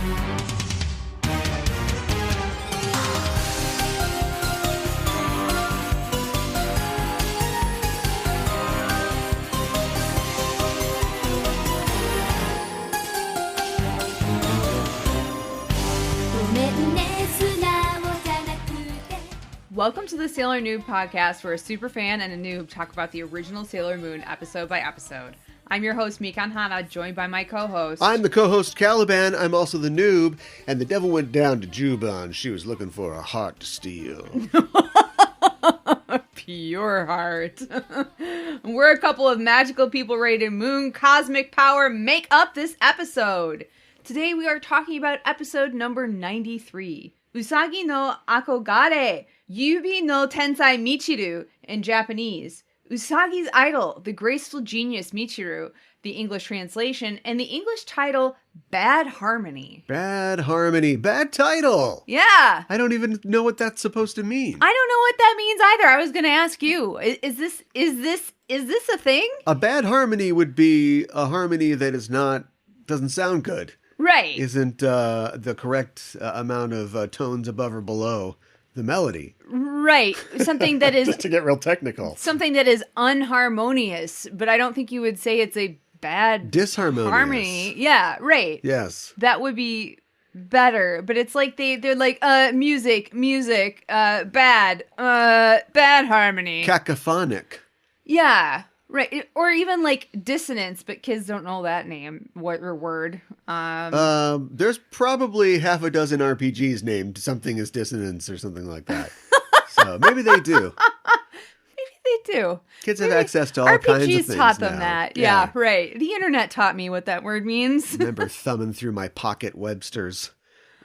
Welcome to the Sailor Noob podcast, where a superfan and a noob talk about the original Sailor Moon episode by episode. I'm your host, Mikan Hana, joined by my co-host. I'm the co-host, Ka1iban. I'm also the noob. And the devil went down to Juba, and she was looking for a heart to steal. Pure heart. We're a couple of magical people ready to moon cosmic power make up this episode. Today we are talking about episode number 93. Usagi no Akogare, Yubi no Tensai Michiru in Japanese. Usagi's idol, the graceful genius Michiru, the English translation, and the English title, Bad Harmony. Bad Harmony. Bad title. Yeah. I don't even know what that's supposed to mean. I don't know what that means either. I was going to ask you. Is this a thing? A bad harmony would be a harmony that doesn't sound good. Right. Isn't the correct amount of tones above or below the melody. Right. Something that is... Just to get real technical. Something that is unharmonious, but I don't think you would say it's a bad... Disharmonious. Harmony. Yeah, right. Yes. That would be better, but it's like they're like, music, bad harmony. Cacophonic. Yeah. Right, or even like dissonance, but kids don't know that name or word. There's probably half a dozen RPGs named something as dissonance or something like that. So maybe they do. Maybe they do. Kids have access to all kinds of things RPGs taught them now. that. Yeah, right. The internet taught me what that word means. I remember thumbing through my pocket Webster's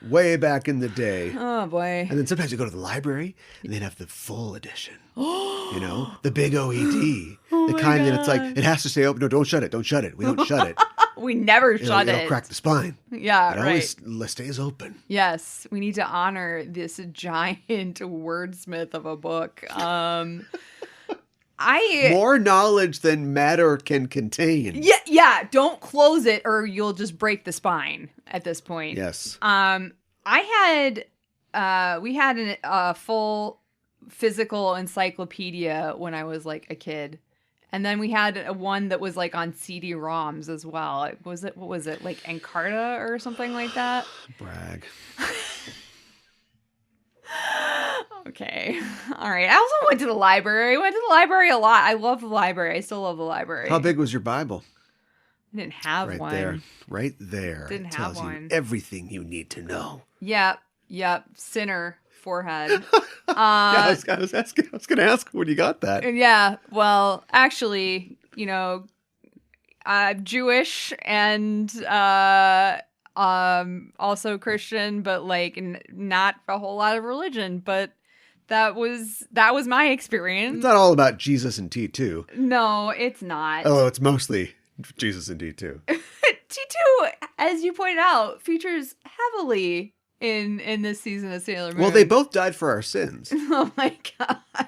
way back in the day. Oh, boy. And then sometimes you go to the library and they'd have the full edition. You know, the big OED. The kind that it's like, it has to stay open. No, don't shut it. Don't shut it. We don't shut it. We never shut it. It'll crack the spine. Yeah, it always stays open. Yes, we need to honor this giant wordsmith of a book. More knowledge than matter can contain. Yeah. Don't close it, or you'll just break the spine. At this point, yes. We had a full physical encyclopedia when I was like a kid. And then we had one that was like on CD-ROMs as well. What was it, like Encarta or something like that? Brag. Okay. All right. I also went to the library. I went to the library a lot. I love the library. I still love the library. How big was your Bible? I didn't have one. Right there. Didn't have one. You everything you need to know. Yep. Sinner. Forehead. I was going to ask when you got that. Yeah. Well, actually, I'm Jewish and also Christian, but like not a whole lot of religion. But that was my experience. It's not all about Jesus and T2. No, it's not. Oh, it's mostly Jesus and T2. T2, as you pointed out, features heavily in this season of Sailor Moon. Well, they both died for our sins. Oh my gosh.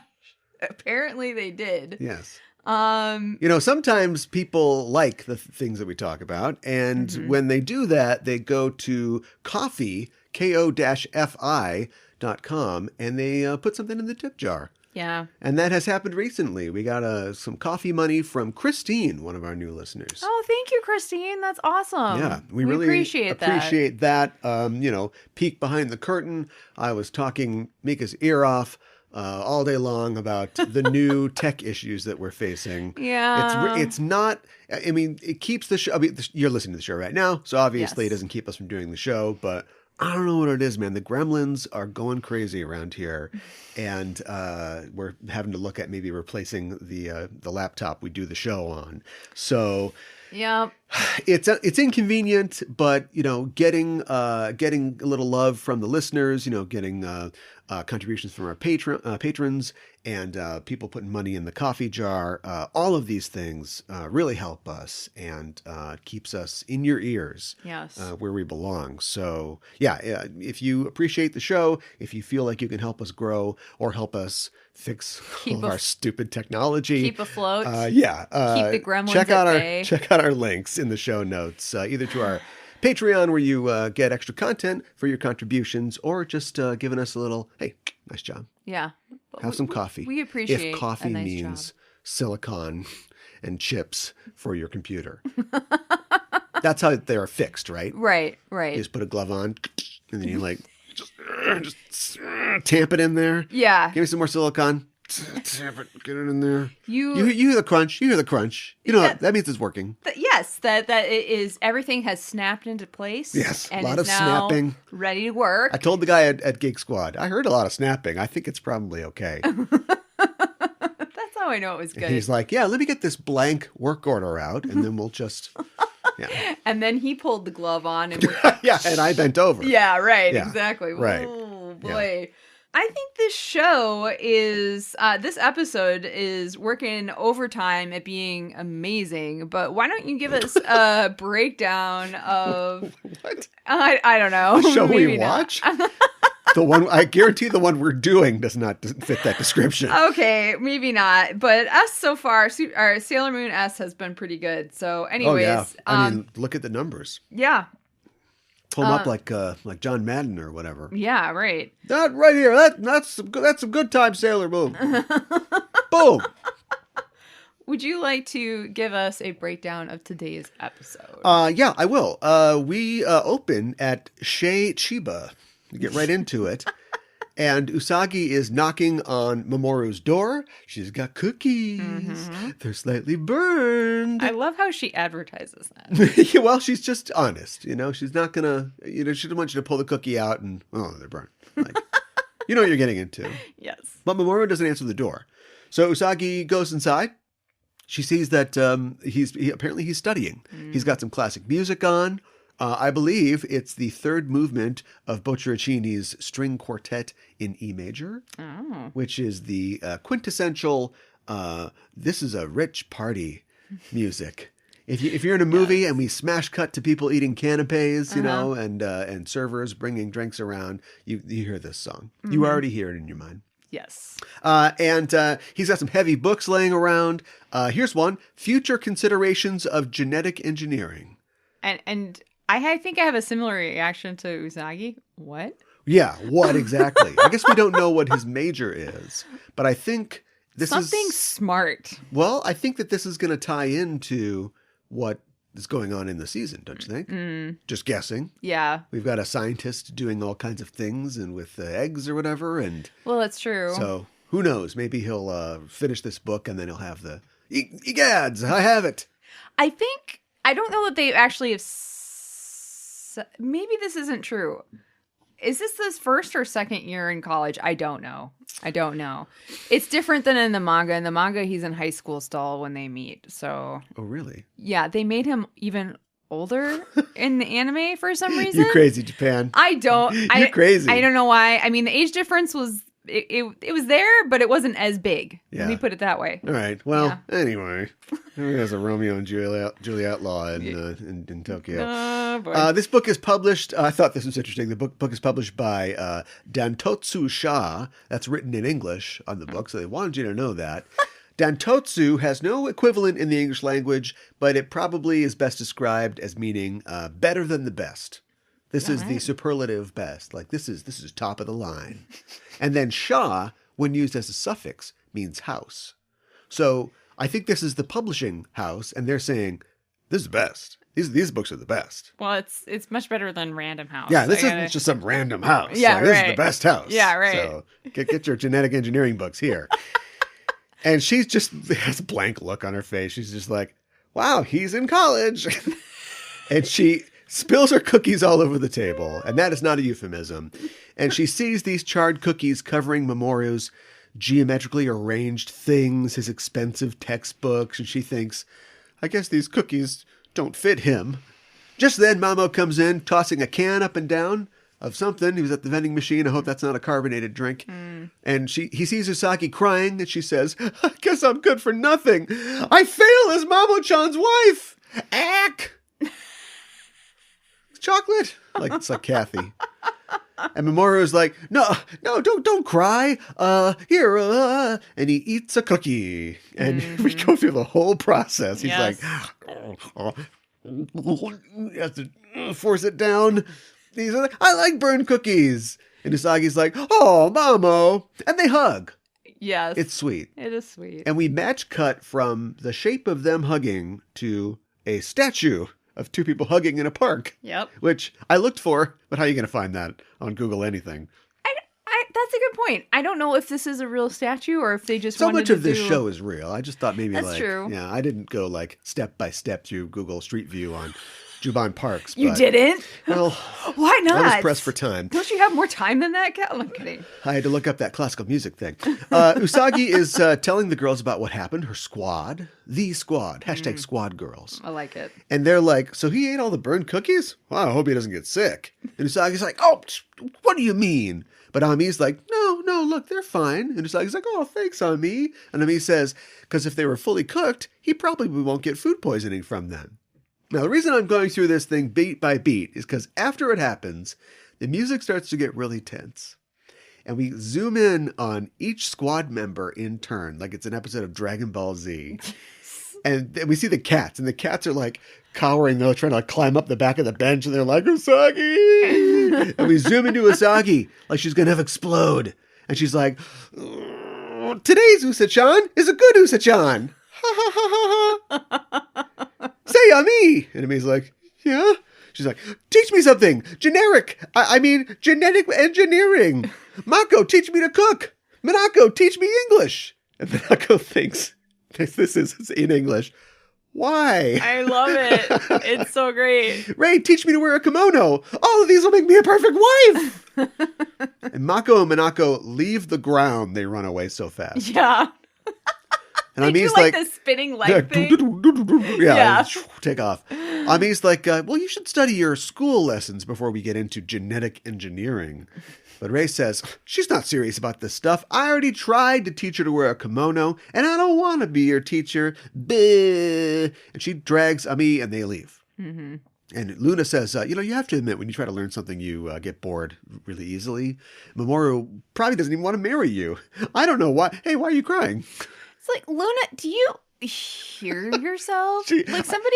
Apparently they did. Yes. Sometimes people like the things that we talk about, and when they do that, they go to Ko-fi, ko-fi.com, and they put something in the tip jar. Yeah. And that has happened recently. We got some coffee money from Christine, one of our new listeners. Oh, thank you, Christine. That's awesome. Yeah, we really appreciate that. Peek behind the curtain. I was talking Mika's ear off all day long about the new tech issues that we're facing. Yeah. It's not, I mean, it keeps the show. I mean, you're listening to the show right now, so obviously it doesn't keep us from doing the show, but I don't know what it is, man. The gremlins are going crazy around here, and we're having to look at maybe replacing the laptop we do the show on. So yeah, it's inconvenient, but getting a little love from the listeners, getting contributions from our patrons, and people putting money in the coffee jar. All of these things really help us and keeps us in your ears. Yes. Where we belong. So yeah, if you appreciate the show, if you feel like you can help us grow or help us fix all of our stupid technology, keep afloat. keep the gremlins check out at bay. Check out our links in the show notes, either to our Patreon, where you get extra content for your contributions, or just giving us a little, hey, nice job. Yeah. Have some coffee. We appreciate if coffee a nice means job. silicon and chips for your computer. That's how they are fixed, right? Right. You just put a glove on, and then you like just tamp it in there. Yeah. Give me some more silicon. Tamp it, get it in there. You hear the crunch. You hear the crunch. You know that means it's working. Yes, that it is. Everything has snapped into place. Yes, and a lot is of now snapping. Ready to work. I told the guy at Geek Squad, I heard a lot of snapping. I think it's probably okay. That's how I know it was good. And he's like, yeah, let me get this blank work order out, and then we'll just... Yeah. And then he pulled the glove on. And yeah, and I bent over. Yeah, right, Yeah, exactly. right. Oh, boy. Yeah. I think this show is, this episode is working overtime at being amazing, but why don't you give us a breakdown of... What? I don't know. The show we Maybe not. watch? The one, I guarantee the one we're doing does not fit that description. Okay, maybe not. But us so far, our Sailor Moon S has been pretty good. So anyways. Oh, yeah. I mean, look at the numbers. Yeah. Pull them up like John Madden or whatever. Yeah, right. That right here. That's some good time, Sailor Moon. Boom. Would you like to give us a breakdown of today's episode? Yeah, I will. We open at Chez Chiba. We get right into it. And Usagi is knocking on Mamoru's door. She's got cookies. Mm-hmm. They're slightly burned. I love how she advertises that. Well, she's just honest. You know, she's not going to, she doesn't want you to pull the cookie out and, oh, they're burned. Like, you know what you're getting into. Yes. But Mamoru doesn't answer the door. So Usagi goes inside. She sees that apparently he's studying. He's got some classic music on. I believe it's the third movement of Boccherecini's string quartet in E major, which is the quintessential, this is a rich party music. If you're in a movie and we smash cut to people eating canapes, you know, and servers bringing drinks around, you hear this song. Mm-hmm. You already hear it in your mind. Yes. And he's got some heavy books laying around. Here's one, Future Considerations of Genetic Engineering. And I think I have a similar reaction to Usagi. What? Yeah, what exactly? I guess we don't know what his major is, but I think this is... Something smart. Well, I think that this is going to tie into what is going on in the season, don't you think? Just guessing. Yeah. We've got a scientist doing all kinds of things and with eggs or whatever. And well, that's true. So who knows? Maybe he'll finish this book and then he'll have the... Egads, I have it. I don't know that they actually have... Maybe this isn't true. Is this his first or second year in college? I don't know. It's different than in the manga. In the manga, he's in high school still when they meet. So. Oh, really? Yeah, they made him even older in the anime for some reason. You're crazy, Japan. You're crazy. I don't know why. I mean, the age difference was... It was there, but it wasn't as big. Yeah. Let me put it that way. All right. Well, anyway, there's a Romeo and Juliet law in Tokyo. Oh, boy. This book is published. I thought this was interesting. The book is published by Dantotsu Sha. That's written in English on the book, so they wanted you to know that. Dantotsu has no equivalent in the English language, but it probably is best described as meaning better than the best. This is the superlative best. Like this is top of the line. And then sha, when used as a suffix, means house. So I think this is the publishing house, and they're saying this is the best. These books are the best. Well, it's much better than Random House. Yeah, this isn't just some random house. Yeah, This is the best house. Yeah, right. So get your genetic engineering books here. And she's just has a blank look on her face. She's just like, wow, he's in college. And she spills her cookies all over the table, and that is not a euphemism. And she sees these charred cookies covering Mamoru's geometrically arranged things, his expensive textbooks, and she thinks, I guess these cookies don't fit him. Just then, Mamo comes in, tossing a can up and down of something. He was at the vending machine. I hope that's not a carbonated drink. And he sees Usagi crying, and she says, I guess I'm good for nothing. I fail as Mamo-chan's wife. Ack! Chocolate? It's like Kathy. And Mamoru is like, no, don't cry. Here, and he eats a cookie. And we go through the whole process. He's like, He has to force it down. He's like, I like burned cookies. And Usagi's like, oh, Mamo. And they hug. Yes. It's sweet. It is sweet. And we match cut from the shape of them hugging to a statue of two people hugging in a park. Yep. Which I looked for, but how are you going to find that on Google anything? That's a good point. I don't know if this is a real statue or if they just so wanted much to of this do... show is real. I just thought maybe That's true. Yeah, I didn't go like step by step through Google Street View on Juban Parks. You didn't? Well, why not? I was pressed for time. Don't you have more time than that, Cal? I'm kidding. I had to look up that classical music thing. Usagi is telling the girls about what happened. Her squad, the squad, hashtag squad girls. I like it. And they're like, so he ate all the burned cookies? Well, I hope he doesn't get sick. And Usagi's like, oh, what do you mean? But Ami's like, no, look, they're fine. And Usagi's like, oh, thanks, Ami. And Ami says, because if they were fully cooked, he probably won't get food poisoning from them. Now, the reason I'm going through this thing beat by beat is because after it happens, the music starts to get really tense. And we zoom in on each squad member in turn, like it's an episode of Dragon Ball Z. And we see the cats, and the cats are like cowering, though, trying to climb up the back of the bench, and they're like, Usagi! And we zoom into Usagi, like she's going to explode. And she's like, today's Usa-chan is a good Usa-chan. Ha ha ha ha ha. Say Ami. And Ami's like, yeah? She's like, teach me something. Genetic engineering. Mako, teach me to cook. Minako, teach me English. And Minako thinks this is in English. Why? I love it. It's so great. Ray, teach me to wear a kimono. All of these will make me a perfect wife. And Mako and Minako leave the ground. They run away so fast. Yeah. And they Ami's do like the spinning leg thing. Yeah, take off. Ami's like, well, you should study your school lessons before we get into genetic engineering. But Ray says, she's not serious about this stuff. I already tried to teach her to wear a kimono, and I don't want to be your teacher. Bleh. And she drags Ami, and they leave. Mm-hmm. And Luna says, you have to admit, when you try to learn something, you get bored really easily. Mamoru probably doesn't even want to marry you. I don't know why. Hey, why are you crying? It's like, Luna, do you hear yourself? She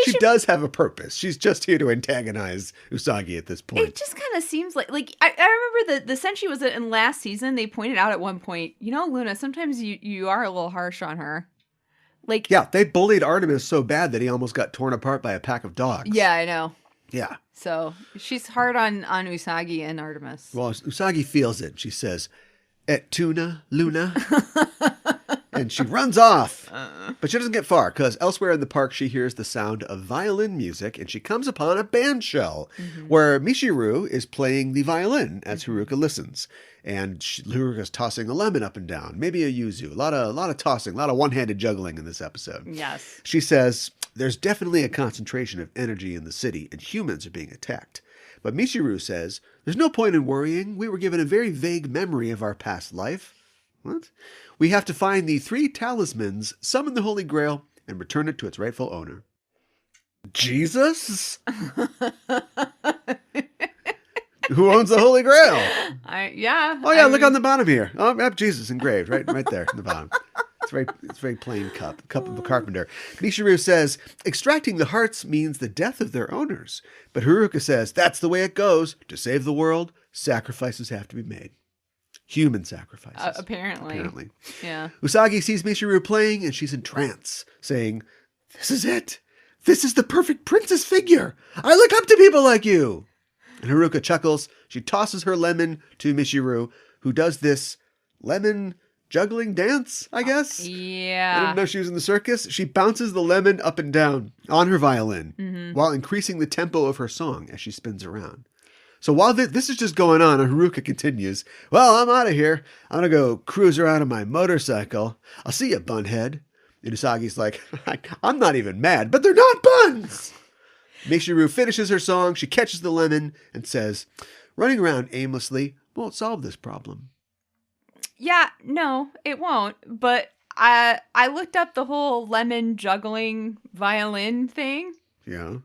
should... does have a purpose. She's just here to antagonize Usagi at this point. It just kind of seems like I remember the Senshi was in last season. They pointed out at one point, Luna, sometimes you are a little harsh on her. Like, yeah, they bullied Artemis so bad that he almost got torn apart by a pack of dogs. Yeah, I know. Yeah. So she's hard on Usagi and Artemis. Well, Usagi feels it. She says, "Et tuna, Luna." And she runs off. But she doesn't get far, because elsewhere in the park, she hears the sound of violin music, and she comes upon a band shell where Michiru is playing the violin as Haruka listens. And Haruka's tossing a lemon up and down, maybe a yuzu. A lot of tossing, a lot of one-handed juggling in this episode. Yes. She says, there's definitely a concentration of energy in the city, and humans are being attacked. But Michiru says, there's no point in worrying. We were given a very vague memory of our past life. What? We have to find the 3 talismans, summon the Holy Grail, and return it to its rightful owner. Jesus? Who owns the Holy Grail? Yeah. Oh, yeah, look on the bottom here. Oh, yep, Jesus engraved right there in the bottom. It's very plain cup of a carpenter. Michiru says, extracting the hearts means the death of their owners. But Haruka says, that's the way it goes. To save the world, sacrifices have to be made. Human sacrifices. Apparently. Yeah. Usagi sees Michiru playing, and she's in trance, saying, this is it. This is the perfect princess figure. I look up to people like you. And Haruka chuckles. She tosses her lemon to Michiru, who does this lemon juggling dance, I guess. Yeah. I didn't know she was in the circus. She bounces the lemon up and down on her violin while increasing the tempo of her song as she spins around. So while this is just going on, Haruka continues, well, I'm out of here. I'm going to go cruise around on my motorcycle. I'll see you, bunhead. And Usagi's like, I'm not even mad, but they're not buns. Michiru finishes her song. She catches the lemon and says, running around aimlessly won't solve this problem. Yeah, no, it won't. But I looked up the whole lemon juggling violin thing. Yeah.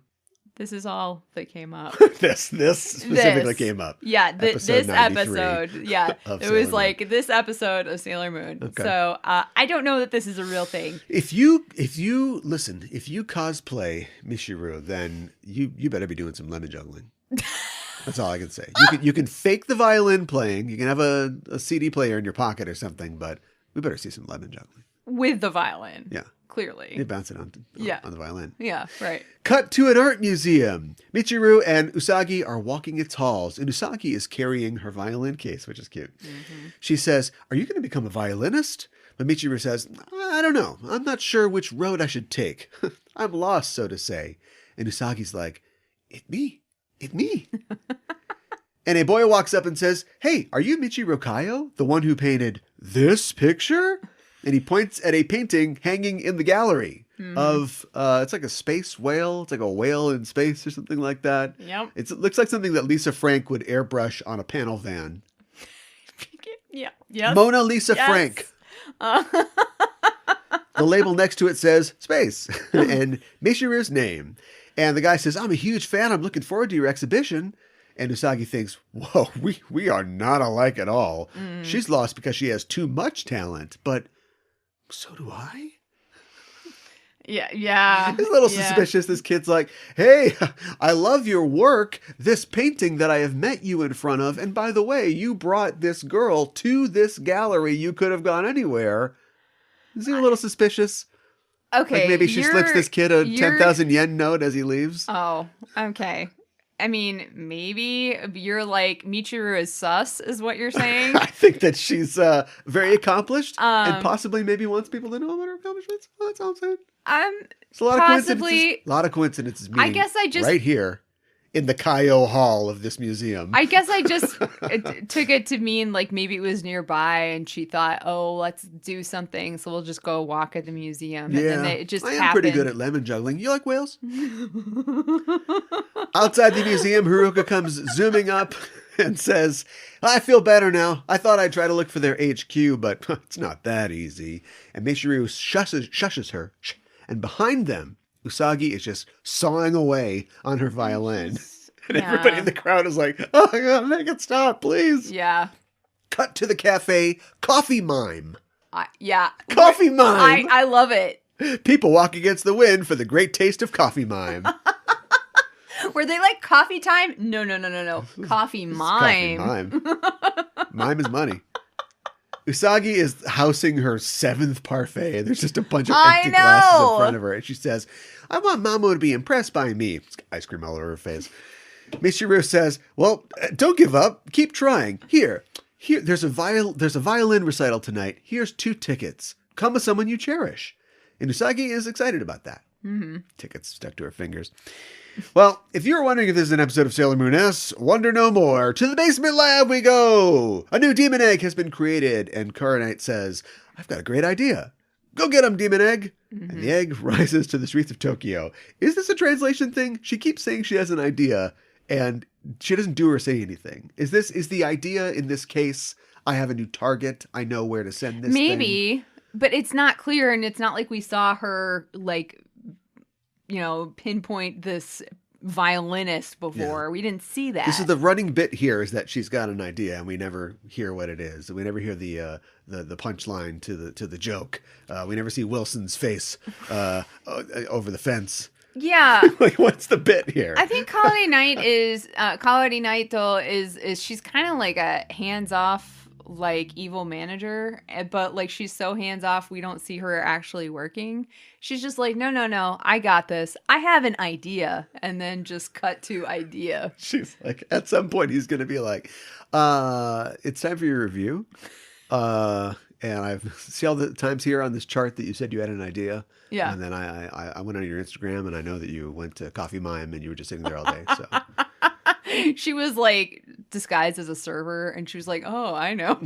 This is all that came up. This specifically came up. Yeah, this 93 episode. Yeah, of it Sailor was Moon. like this episode of Sailor Moon. Okay. So I don't know that this is a real thing. If you cosplay Michiru, then you better be doing some lemon juggling. That's all I can say. You can fake the violin playing. You can have a CD player in your pocket or something, but we better see some lemon juggling. With the violin. Yeah. Clearly. You bounce it on the violin. Yeah, right. Cut to an art museum. Michiru and Usagi are walking its halls, and Usagi is carrying her violin case, which is cute. Mm-hmm. She says, "Are you going to become a violinist?" But Michiru says, "I don't know. I'm not sure which road I should take. I'm lost, so to say." And Usagi's like, "It me. And a boy walks up and says, "Hey, are you Michiru Kaio, the one who painted this picture?" And he points at a painting hanging in the gallery of, it's like a space whale. It's like a whale in space or something like that. Yep. It looks like something that Lisa Frank would airbrush on a panel van. Yeah. Yes. Mona Lisa Yes. Frank. The label next to it says space and Michiru's name. And the guy says, "I'm a huge fan. I'm looking forward to your exhibition." And Usagi thinks, whoa, we are not alike at all. She's lost because she has too much talent, but so do I. Yeah. It's a little suspicious. This kid's like, "Hey, I love your work. This painting that I have met you in front of. And by the way, you brought this girl to this gallery. You could have gone anywhere." Is he a little suspicious? Okay. Like maybe she slips this kid a 10,000 yen note as he leaves. Oh, okay. I mean, maybe you're like, Michiru is sus, is what you're saying? I think that she's very accomplished and possibly maybe wants people to know about her accomplishments. Well, that's all I'm saying. It's a lot of coincidences. A lot of coincidences. I guess I just right here in the Kaio Hall of this museum. I guess I just took it to mean like maybe it was nearby and she thought, "Oh, let's do something, so we'll just go walk at the museum." Yeah, and then it just I am happened. pretty good at lemon juggling. You like whales? Outside the museum, Haruka comes zooming up and says, "I feel better now. I thought I'd try to look for their HQ, but it's not that easy." And Michiru shushes her. And behind them, Usagi is just sawing away on her violin. And everybody in the crowd is like, "Oh my God, make it stop, please." Yeah. Cut to the cafe, Coffee Mime. Yeah. Coffee Mime. I love it. People walk against the wind for the great taste of Coffee Mime. Were they like coffee time? No. Coffee mime. Coffee Mime. Mime is money. Usagi is housing her 7th parfait, and there's just a bunch of empty glasses in front of her. And she says, "I want Mamoru to be impressed by me." Ice cream all over her face. Michiru says, "Well, don't give up. Keep trying. Here. There's a violin recital tonight. Here's 2 tickets. Come with someone you cherish." And Usagi is excited about that. Mm-hmm. Tickets stuck to her fingers. Well, if you're wondering if this is an episode of Sailor Moon S, wonder no more. To the basement lab we go. A new demon egg has been created, and Ka1iban says, "I've got a great idea. Go get him, demon egg." Mm-hmm. And the egg rises to the streets of Tokyo. Is this a translation thing? She keeps saying she has an idea, and she doesn't do or say anything. Is the idea in this case, I have a new target, I know where to send this Maybe, but it's not clear, and it's not like we saw her, like, pinpoint this violinist before. Yeah. We didn't see that. This is the running bit here, is that she's got an idea and we never hear what it is. We never hear the punchline to the joke. We never see Wilson's face over the fence. Yeah. Like, what's the bit here? I think Ka1iban is she's kind of like a hands-off, like, evil manager, but like she's so hands-off we don't see her actually working. She's just like, no, I got this. I have an idea. And then just cut to idea. She's like, at some point he's going to be like, "It's time for your review. And I've see all the times here on this chart that you said you had an idea." Yeah. And then I went on your Instagram and I know that you went to Coffee Mime and you were just sitting there all day. So she was like disguised as a server and she was like, "Oh, I know."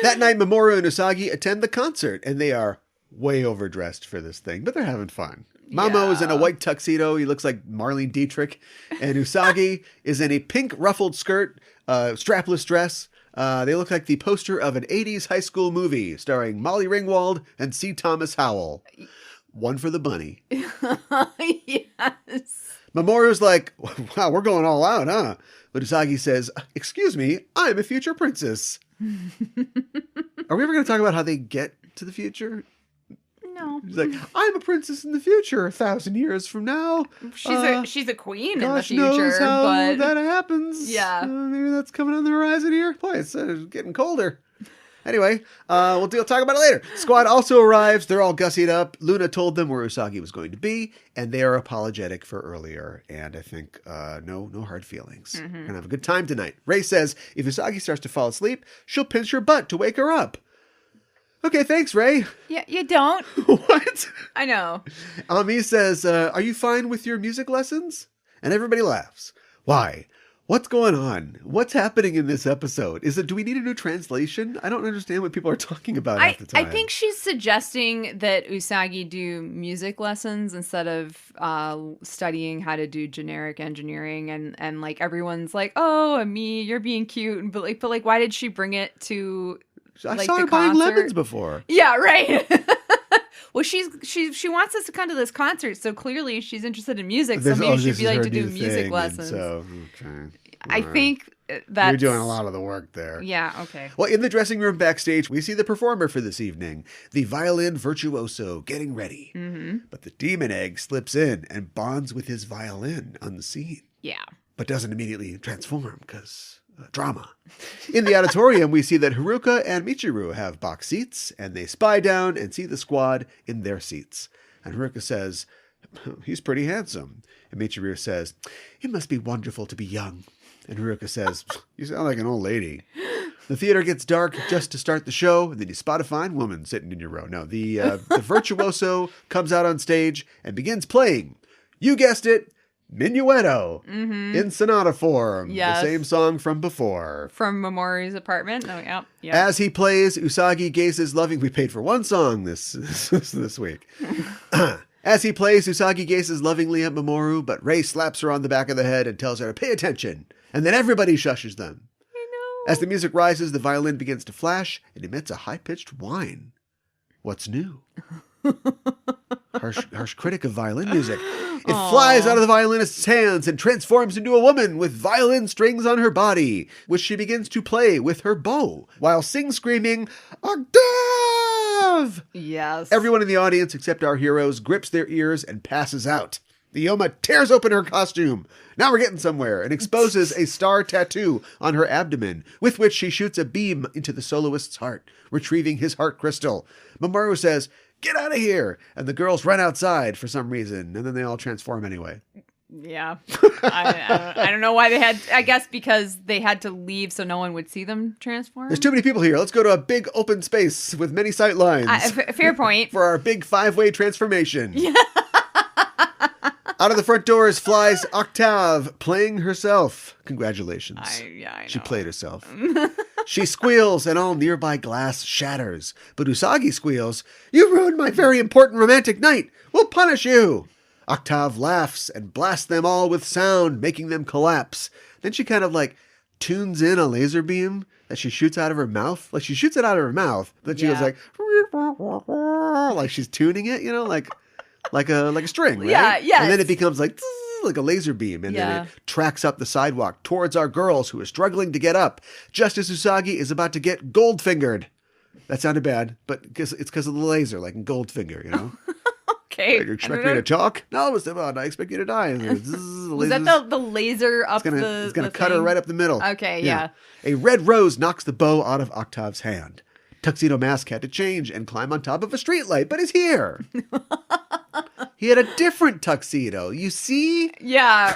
That night, Mamoru and Usagi attend the concert and they are way overdressed for this thing, but they're having fun. Mamo is in a white tuxedo. He looks like Marlene Dietrich. And Usagi is in a pink ruffled skirt, strapless dress. They look like the poster of an 80s high school movie starring Molly Ringwald and C. Thomas Howell. one for the bunny. Yes. Mamoru's like, wow, we're going all out, huh? But Usagi says, excuse me, I'm a future princess. Are we ever going to talk about how they get to the future? No. She's like, I'm a princess in the future 1,000 years from now. She's a queen in the future. Knows how but that happens. Yeah. Maybe that's coming on the horizon here. Boy, it's getting colder. Anyway, we'll talk about it later. Squad also arrives. They're all gussied up. Luna told them where Usagi was going to be, and they are apologetic for earlier. And I think no hard feelings. Mm-hmm. We're going to have a good time tonight. Ray says if Usagi starts to fall asleep, she'll pinch her butt to wake her up. Okay, thanks, Ray. Yeah, you don't. What? I know. Ami says, are you fine with your music lessons? And everybody laughs. Why? What's going on? What's happening in this episode? Do we need a new translation? I don't understand what people are talking about half the time. I think she's suggesting that Usagi do music lessons instead of studying how to do generic engineering, and like everyone's like, oh, Ami, you're being cute, but like why did she bring it to? I saw her buying lemons before. Yeah, right. Well, she wants us to come to this concert, so clearly she's interested in music. So maybe she'd be like to do music lessons. So, okay. I think that's... You're doing a lot of the work there. Yeah, okay. Well, in the dressing room backstage, we see the performer for this evening, the violin virtuoso, getting ready. Mm-hmm. But the demon egg slips in and bonds with his violin unseen. Yeah. But doesn't immediately transform because... drama. In the auditorium, we see that Haruka and Michiru have box seats, and they spy down and see the squad in their seats. And Haruka says, he's pretty handsome. And Michiru says, it must be wonderful to be young. And Haruka says, you sound like an old lady. The theater gets dark just to start the show, and then you spot a fine woman sitting in your row. No, the virtuoso comes out on stage and begins playing. You guessed it. Minuetto in sonata form. Yes. The same song from before. From Mamoru's apartment. Oh, yeah. As he plays, Usagi gazes loving. We paid for one song this week. As he plays, Usagi gazes lovingly at Mamoru, but Rei slaps her on the back of the head and tells her to pay attention. And then everybody shushes them. I know. As the music rises, the violin begins to flash and emits a high-pitched whine. What's new? Harsh critic of violin music. It flies out of the violinist's hands and transforms into a woman with violin strings on her body, which she begins to play with her bow, while screaming, Octave! Yes. Everyone in the audience, except our heroes, grips their ears and passes out. The Yoma tears open her costume. Now we're getting somewhere, and exposes a star tattoo on her abdomen, with which she shoots a beam into the soloist's heart, retrieving his heart crystal. Mamoru says, get out of here! And the girls run outside for some reason, and then they all transform anyway. Yeah. I don't know why they had... I guess because they had to leave so no one would see them transform. There's too many people here. Let's go to a big open space with many sight lines. Fair point. For our big 5-way transformation. Yeah. Out of the front doors flies Octave, playing herself. Congratulations. I know. She played herself. She squeals, and all nearby glass shatters. But Usagi squeals, you ruined my very important romantic night. We'll punish you. Octave laughs and blasts them all with sound, making them collapse. Then she kind of tunes in a laser beam that she shoots out of her mouth. She shoots it out of her mouth. Then she goes like she's tuning it, like a string, right? Yeah, yes. And then it becomes like a laser beam, and then it tracks up the sidewalk towards our girls who are struggling to get up, just as Usagi is about to get gold-fingered. That sounded bad, but it's because of the laser, like in Goldfinger, Okay. You expect me to talk? No, I expect you to die. Was that the laser up It's going to cut her right up the middle. Okay, yeah. A red rose knocks the bow out of Octave's hand. Tuxedo Mask had to change and climb on top of a streetlight, but is here. He had a different tuxedo, you see? Yeah.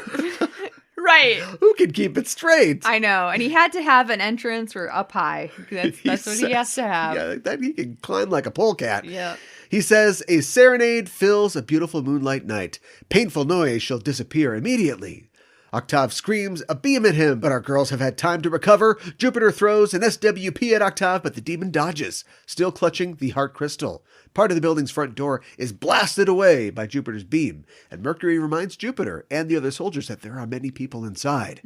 Right. Who can keep it straight? I know. And he had to have an entrance or up high. That's what he has to have. Yeah, that he can climb like a polecat. Yeah. He says, a serenade fills a beautiful moonlight night. Painful noise shall disappear immediately. Octave screams a beam at him, but our girls have had time to recover. Jupiter throws an SWP at Octave, but the demon dodges, still clutching the heart crystal. Part of the building's front door is blasted away by Jupiter's beam, and Mercury reminds Jupiter and the other soldiers that there are many people inside.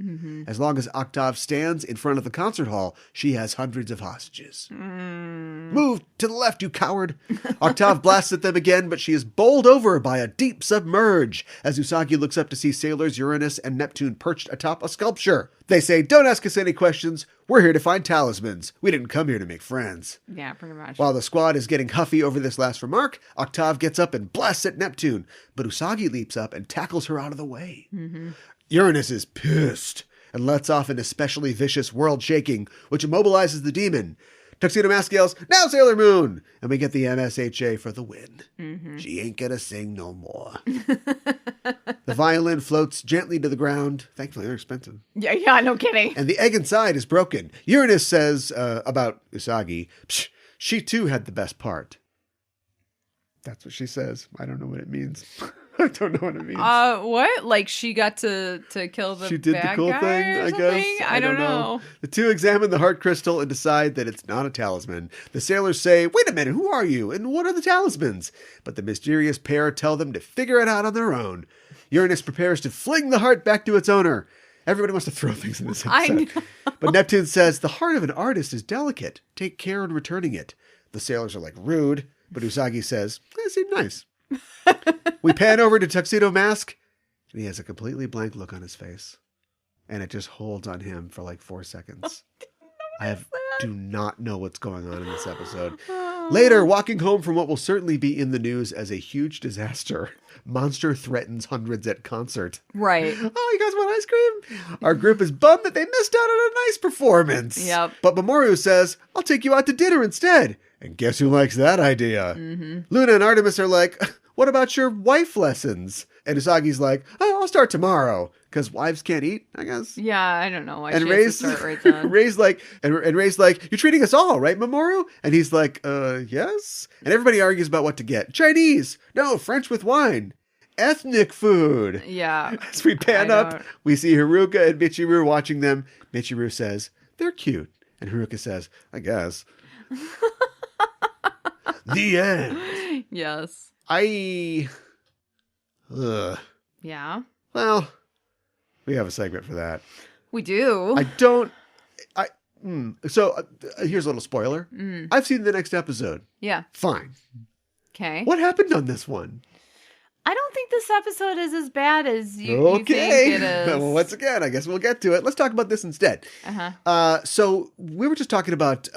As long as Octave stands in front of the concert hall, she has hundreds of hostages. Move to the left, you coward! Octave blasts at them again, but she is bowled over by a deep submerge as Usagi looks up to see sailors Uranus and Neptune perched atop a sculpture. They say, "Don't ask us any questions. We're here to find talismans. We didn't come here to make friends." Yeah, pretty much. While the squad is getting huffy over this last remark, Octave gets up and blasts at Neptune, but Usagi leaps up and tackles her out of the way. Uranus is pissed and lets off an especially vicious world shaking, which immobilizes the demon. Tuxedo Mask yells, "Now, Sailor Moon!" And we get the MSHA for the win. She ain't gonna sing no more. The violin floats gently to the ground. Thankfully, they're expensive. Yeah, no kidding. And the egg inside is broken. Uranus says about Usagi, "Psh, she too had the best part." That's what she says. I don't know what it means. I don't know what it means. What? Like she got to kill the She did the bad cool guy thing, or I something? guess. I don't know. The two examine the heart crystal and decide that it's not a talisman. The sailors say, "Wait a minute, who are you? And what are the talismans?" But the mysterious pair tell them to figure it out on their own. Uranus prepares to fling the heart back to its owner. Everybody wants to throw things in this episode. I know. But Neptune says, "The heart of an artist is delicate. Take care in returning it." The sailors are like, "Rude." But Usagi says, "They seem nice." We pan over to Tuxedo Mask, and he has a completely blank look on his face. And it just holds on him for like 4 seconds. Do not know what's going on in this episode. Later, walking home from what will certainly be in the news as a huge disaster, monster threatens hundreds at concert. Right. "Oh, you guys want ice cream?" Our group is bummed that they missed out on a nice performance. Yep. But Mamoru says, "I'll take you out to dinner instead." And guess who likes that idea? Luna and Artemis are like, "What about your wife lessons?" And Usagi's like, "Oh, I'll start tomorrow." Because wives can't eat, I guess. Yeah, I don't know why And she has to start right then. Ray's like, "You're treating us all, right, Mamoru?" And he's like, yes. And everybody argues about what to get. Chinese. No, French with wine. Ethnic food. Yeah. As we pan up, we see Haruka and Michiru watching them. Michiru says, "They're cute." And Haruka says, "I guess." The end. Yes. Yeah. Well, we have a segment for that. We do. So here's a little spoiler. I've seen the next episode. Yeah. Fine. Okay. What happened on this one? I don't think this episode is as bad as you think it is. Well, once again, I guess we'll get to it. Let's talk about this instead. So we were just talking about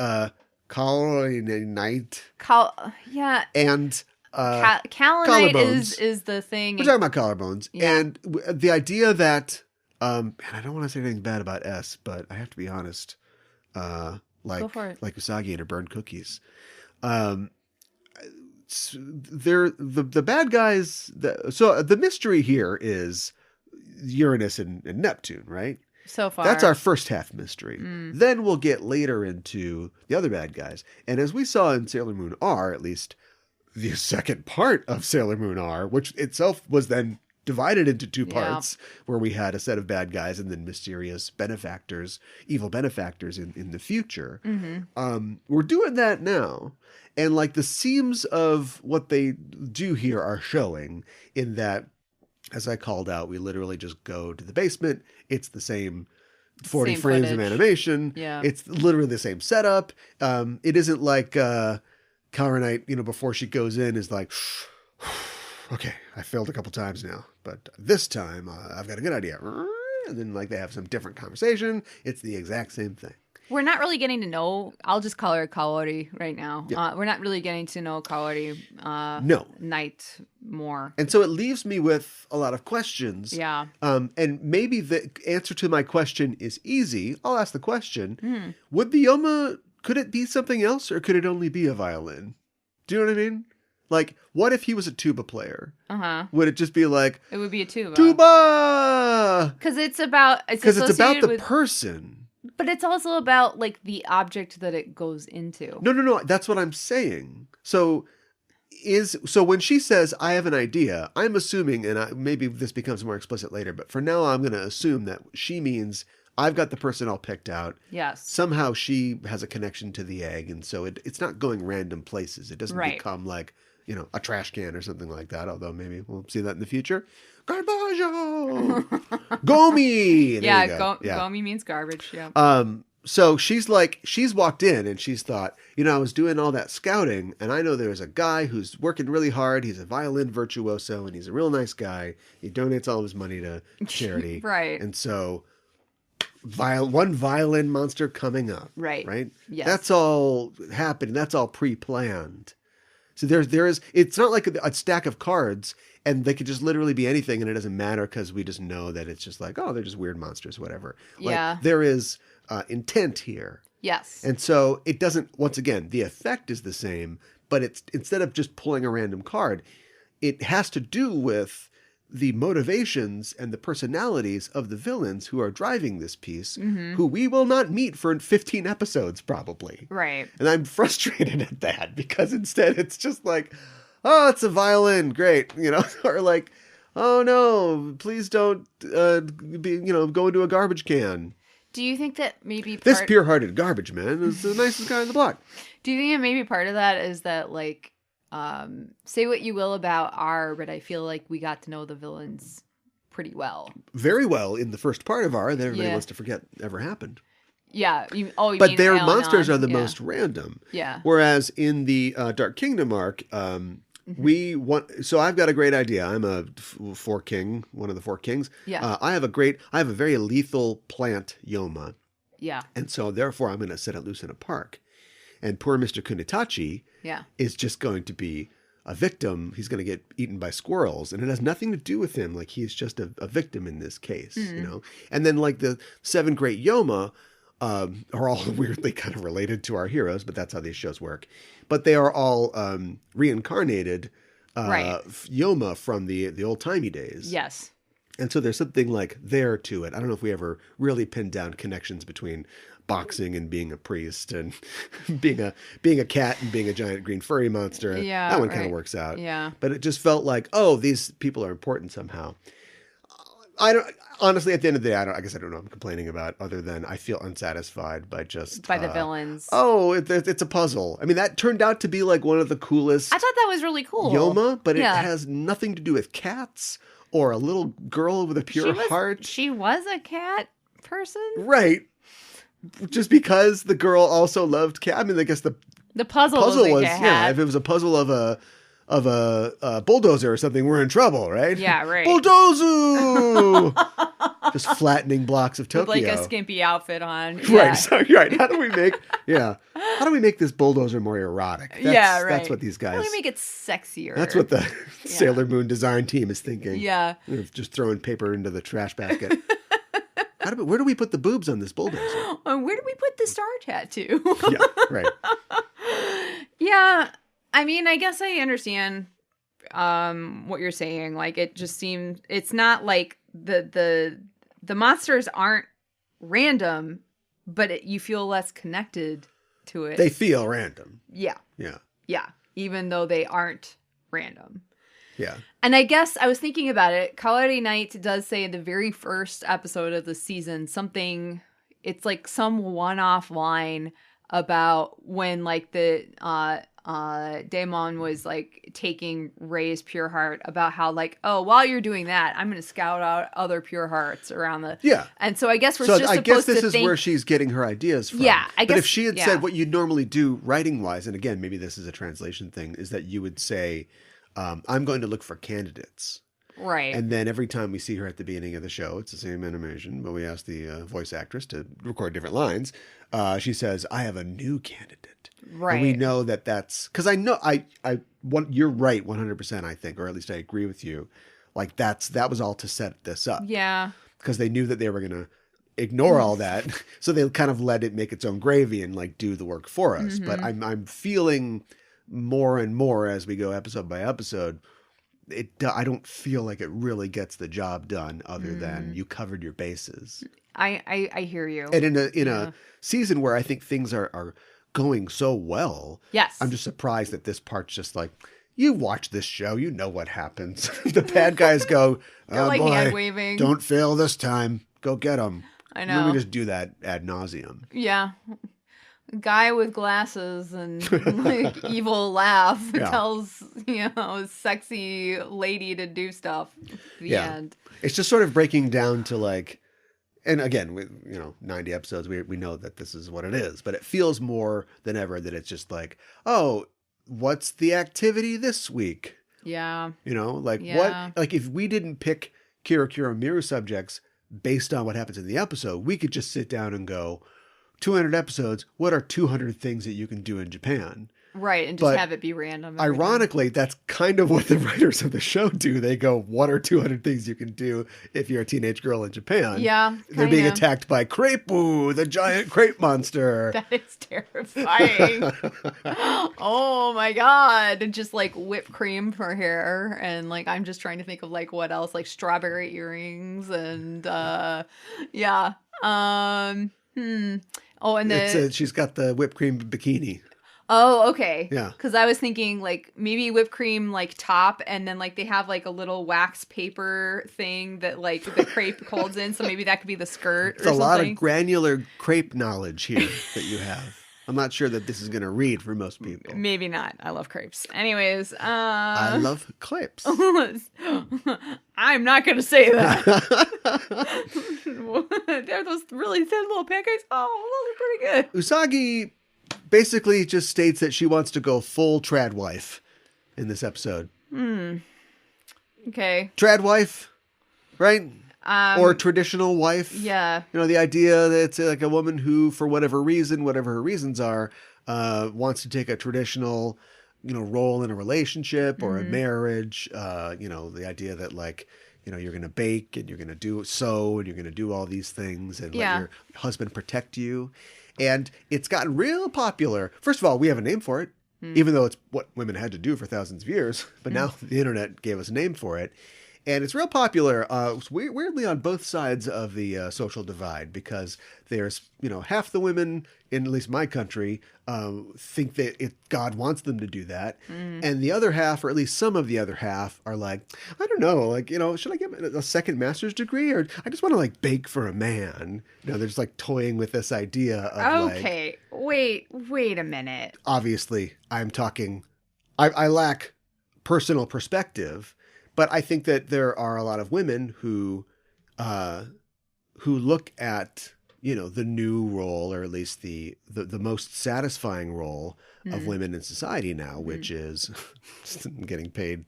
Ka1iban yeah. and Ka1iban is the thing. We're talking about collarbones. Yeah. And the idea that, and I don't want to say anything bad about S, but I have to be honest. Go for it. Like Usagi and her burned cookies. They're the bad guys. So the mystery here is Uranus and Neptune, right? So far. That's our first half mystery. Then we'll get later into the other bad guys. And as we saw in Sailor Moon R, at least the second part of Sailor Moon R, which itself was then divided into two parts, where we had a set of bad guys and then mysterious benefactors, evil benefactors in the future. We're doing that now. And like the seams of what they do here are showing in that, as I called out, we literally just go to the basement. It's the same 40 frames footage of animation. Yeah. It's literally the same setup. It isn't like Ka1iban, before she goes in is like, "Okay, I failed a couple times now, but this time I've got a good idea." And then like they have some different conversation. It's the exact same thing. We're not really getting to know, I'll just call her Kaori right now. Yeah. We're not really getting to know Kaori Night more. And so it leaves me with a lot of questions. Yeah. And maybe the answer to my question is easy. I'll ask the question. Would the Yoma, could it be something else or could it only be a violin? Do you know what I mean? Like, what if he was a tuba player? Would it just be like... It would be a tuba. Tuba! Because it's about the person. But it's also about, like, the object that it goes into. No. That's what I'm saying. So, So when she says, I have an idea, I'm assuming, and maybe this becomes more explicit later, but for now I'm going to assume that she means I've got the person all picked out. Yes. Somehow she has a connection to the egg, and so it's not going random places. It doesn't become like, a trash can or something like that, although maybe we'll see that in the future. Garbaggio! Gomi! Gomi means garbage, yeah. So she's walked in and she's thought, I was doing all that scouting and I know there's a guy who's working really hard. He's a violin virtuoso and he's a real nice guy. He donates all of his money to charity. Right. And so one violin monster coming up. Right. Right? Yes. That's all happening. That's all pre-planned. So it's not like a stack of cards and they could just literally be anything and it doesn't matter because we just know that it's just like, oh, they're just weird monsters, whatever. There is intent here. Yes. And so it doesn't, once again, the effect is the same, but it's instead of just pulling a random card, it has to do with the motivations and the personalities of the villains who are driving this piece, who we will not meet for 15 episodes probably. Right. And I'm frustrated at that because instead it's just like, oh, it's a violin, great, or like, oh no, please don't go into a garbage can. Do you think that maybe this pure-hearted garbage man is the nicest guy on the block? Do you think that maybe part of that is that, like, say what you will about R, but I feel like we got to know the villains pretty well. Very well in the first part of R that everybody wants to forget ever happened. Yeah. But their monsters are the most random. Yeah. Whereas in the Dark Kingdom arc, so I've got a great idea. I'm a four king, one of the four kings. Yeah. I have a very lethal plant, Yoma. Yeah. And so therefore I'm going to set it loose in a park. And poor Mr. Kunitachi is just going to be a victim. He's going to get eaten by squirrels. And it has nothing to do with him. Like he's just a victim in this case, And then like the seven great Yoma are all weirdly kind of related to our heroes, but that's how these shows work. But they are all reincarnated Yoma from the old-timey days. Yes. And so there's something like there to it. I don't know if we ever really pinned down connections between boxing and being a priest and being a cat and being a giant green furry monster. Yeah, that one kind of works out. Yeah. But it just felt like, oh, these people are important somehow. Honestly, at the end of the day, I guess I don't know what I'm complaining about other than I feel unsatisfied by the villains. Oh, it's a puzzle. I mean, that turned out to be like one of the coolest. I thought that was really cool. Yoma, but it has nothing to do with cats or a little girl with a pure heart. She was a cat person? Right. Just because the girl also loved cat. I mean, I guess the puzzle was if it was a puzzle of a bulldozer or something, we're in trouble, right? Yeah, right. Bulldozer! Just flattening blocks of Tokyo. With like a skimpy outfit on. Right, so, right. How do we make this bulldozer more erotic? That's what these guys... How do we make it sexier? That's what the Sailor Moon design team is thinking. Yeah. Just throwing paper into the trash basket. Where do we put the boobs on this bulldozer? Where do we put the star tattoo? Yeah, right. Yeah. I mean, I guess I understand what you're saying. Like, it just seems it's not like the monsters aren't random, but you feel less connected to it. They feel random. Yeah. Yeah. Yeah. Even though they aren't random. Yeah. And I guess I was thinking about it. Kaori Knight does say in the very first episode of the season something, it's like some one-off line about when like the Daemon was like taking Rei's pure heart, about how like, oh, while you're doing that, I'm going to scout out other pure hearts around the... Yeah. And so I guess we're just supposed to think... I guess this is where she's getting her ideas from. Yeah, I guess... But if she had said what you'd normally do writing-wise, and again, maybe this is a translation thing, is that you would say, I'm going to look for candidates. Right. And then every time we see her at the beginning of the show, it's the same animation, but we ask the voice actress to record different lines. She says, I have a new candidate. Right. And we know that that's... Because I know... you're right 100%, I think, or at least I agree with you. Like, that was all to set this up. Yeah. Because they knew that they were going to ignore all that. So they kind of let it make its own gravy and, like, do the work for us. Mm-hmm. But I'm feeling more and more as we go episode by episode... I don't feel like it really gets the job done other than you covered your bases. I hear you. And in a season where I think things are going so well, yes, I'm just surprised that this part's just like, You watch this show, you know what happens. The bad guys go, They're oh like boy, hand waving. don't fail this time. Go get them. I know. We just do that ad nauseum. Yeah. Guy with glasses and like evil laugh tells, sexy lady to do stuff. The end. It's just sort of breaking down to like, and again, with 90 episodes, we know that this is what it is, but it feels more than ever that it's just like, oh, what's the activity this week? Yeah. What, like if we didn't pick Kira Miru subjects based on what happens in the episode, we could just sit down and go, 200 episodes, what are 200 things that you can do in Japan? Right, and just have it be random. Ironically, that's kind of what the writers of the show do. They go, what are 200 things you can do if you're a teenage girl in Japan? Yeah, They're being attacked by Crepu, the giant crepe monster. That is terrifying. Oh my god. And just like whipped cream for hair. And like, I'm just trying to think of like what else, like strawberry earrings and yeah. Oh, and she's got the whipped cream bikini. Oh, okay. Yeah. Because I was thinking like maybe whipped cream like top, and then like they have like a little wax paper thing that like the crepe holds in. So maybe that could be the skirt. It's a lot of granular crepe knowledge here that you have. I'm not sure that this is going to read for most people. Maybe not. I love crepes. Anyways. I love crepes. I'm not going to say that. They're those really thin little pancakes. Oh, those are pretty good. Usagi basically just states that she wants to go full tradwife in this episode. Okay. Tradwife, right? Or traditional wife. Yeah. The idea that it's like a woman who, for whatever reason, whatever her reasons are, wants to take a traditional, role in a relationship or a marriage. The idea that like, you're going to bake and you're going to sew and you're going to do all these things and let your husband protect you. And it's gotten real popular. First of all, we have a name for it, even though it's what women had to do for thousands of years. But now the internet gave us a name for it. And it's real popular, weirdly, on both sides of the social divide, because there's, half the women in at least my country think that God wants them to do that. And the other half, or at least some of the other half, are like, I don't know, like, should I get a second master's degree? Or I just want to like bake for a man. They're just like toying with this idea of wait a minute. Obviously, I'm talking, I lack personal perspective. But I think that there are a lot of women who look at, the new role, or at least the most satisfying role of women in society now, which is getting paid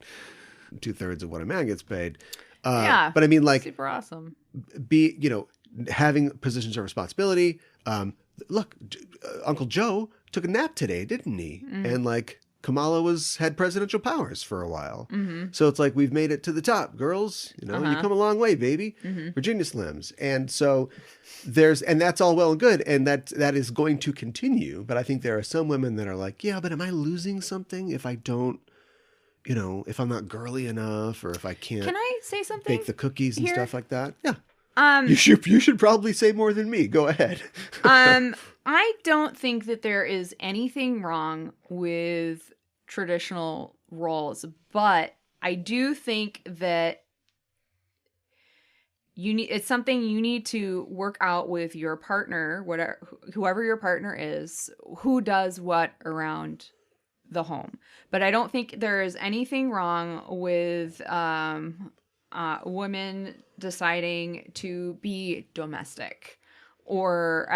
2/3 of what a man gets paid. But I mean, like, super awesome. Having positions of responsibility. Look, Uncle Joe took a nap today, didn't he? And like, Kamala had presidential powers for a while. So it's like, we've made it to the top, girls. You come a long way, baby. Virginia Slims. And so and that's all well and good. And that is going to continue. But I think there are some women that are like, yeah, but am I losing something if I don't, if I'm not girly enough, or if I can't Can I say something? Bake the cookies and here? stuff like that? Yeah. You should probably say more than me. Go ahead. I don't think that there is anything wrong with traditional roles, but I do think that it's something you need to work out with your partner, whoever your partner is, who does what around the home. But I don't think there is anything wrong with women deciding to be domestic, or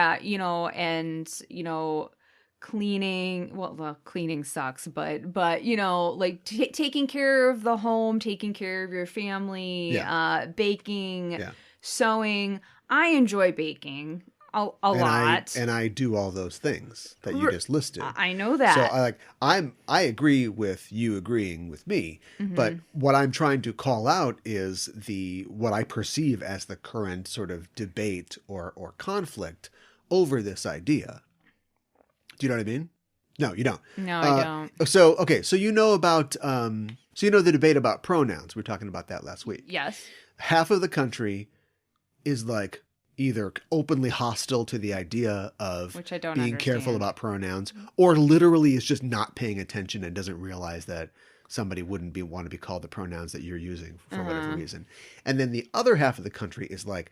cleaning. Well, the cleaning sucks, but like taking care of the home, taking care of your family, baking, sewing. I enjoy baking a lot, and I do all those things that you just listed. I know that. So I agree with you agreeing with me, but what I'm trying to call out is what I perceive as the current sort of debate or conflict over this idea. Do you know what I mean? No, you don't. No, I don't. So about the debate about pronouns. We were talking about that last week. Yes. Half of the country is like either openly hostile to the idea of which I don't being understand. Careful about pronouns, or literally is just not paying attention and doesn't realize that somebody wouldn't want to be called the pronouns that you're using for whatever reason. And then the other half of the country is like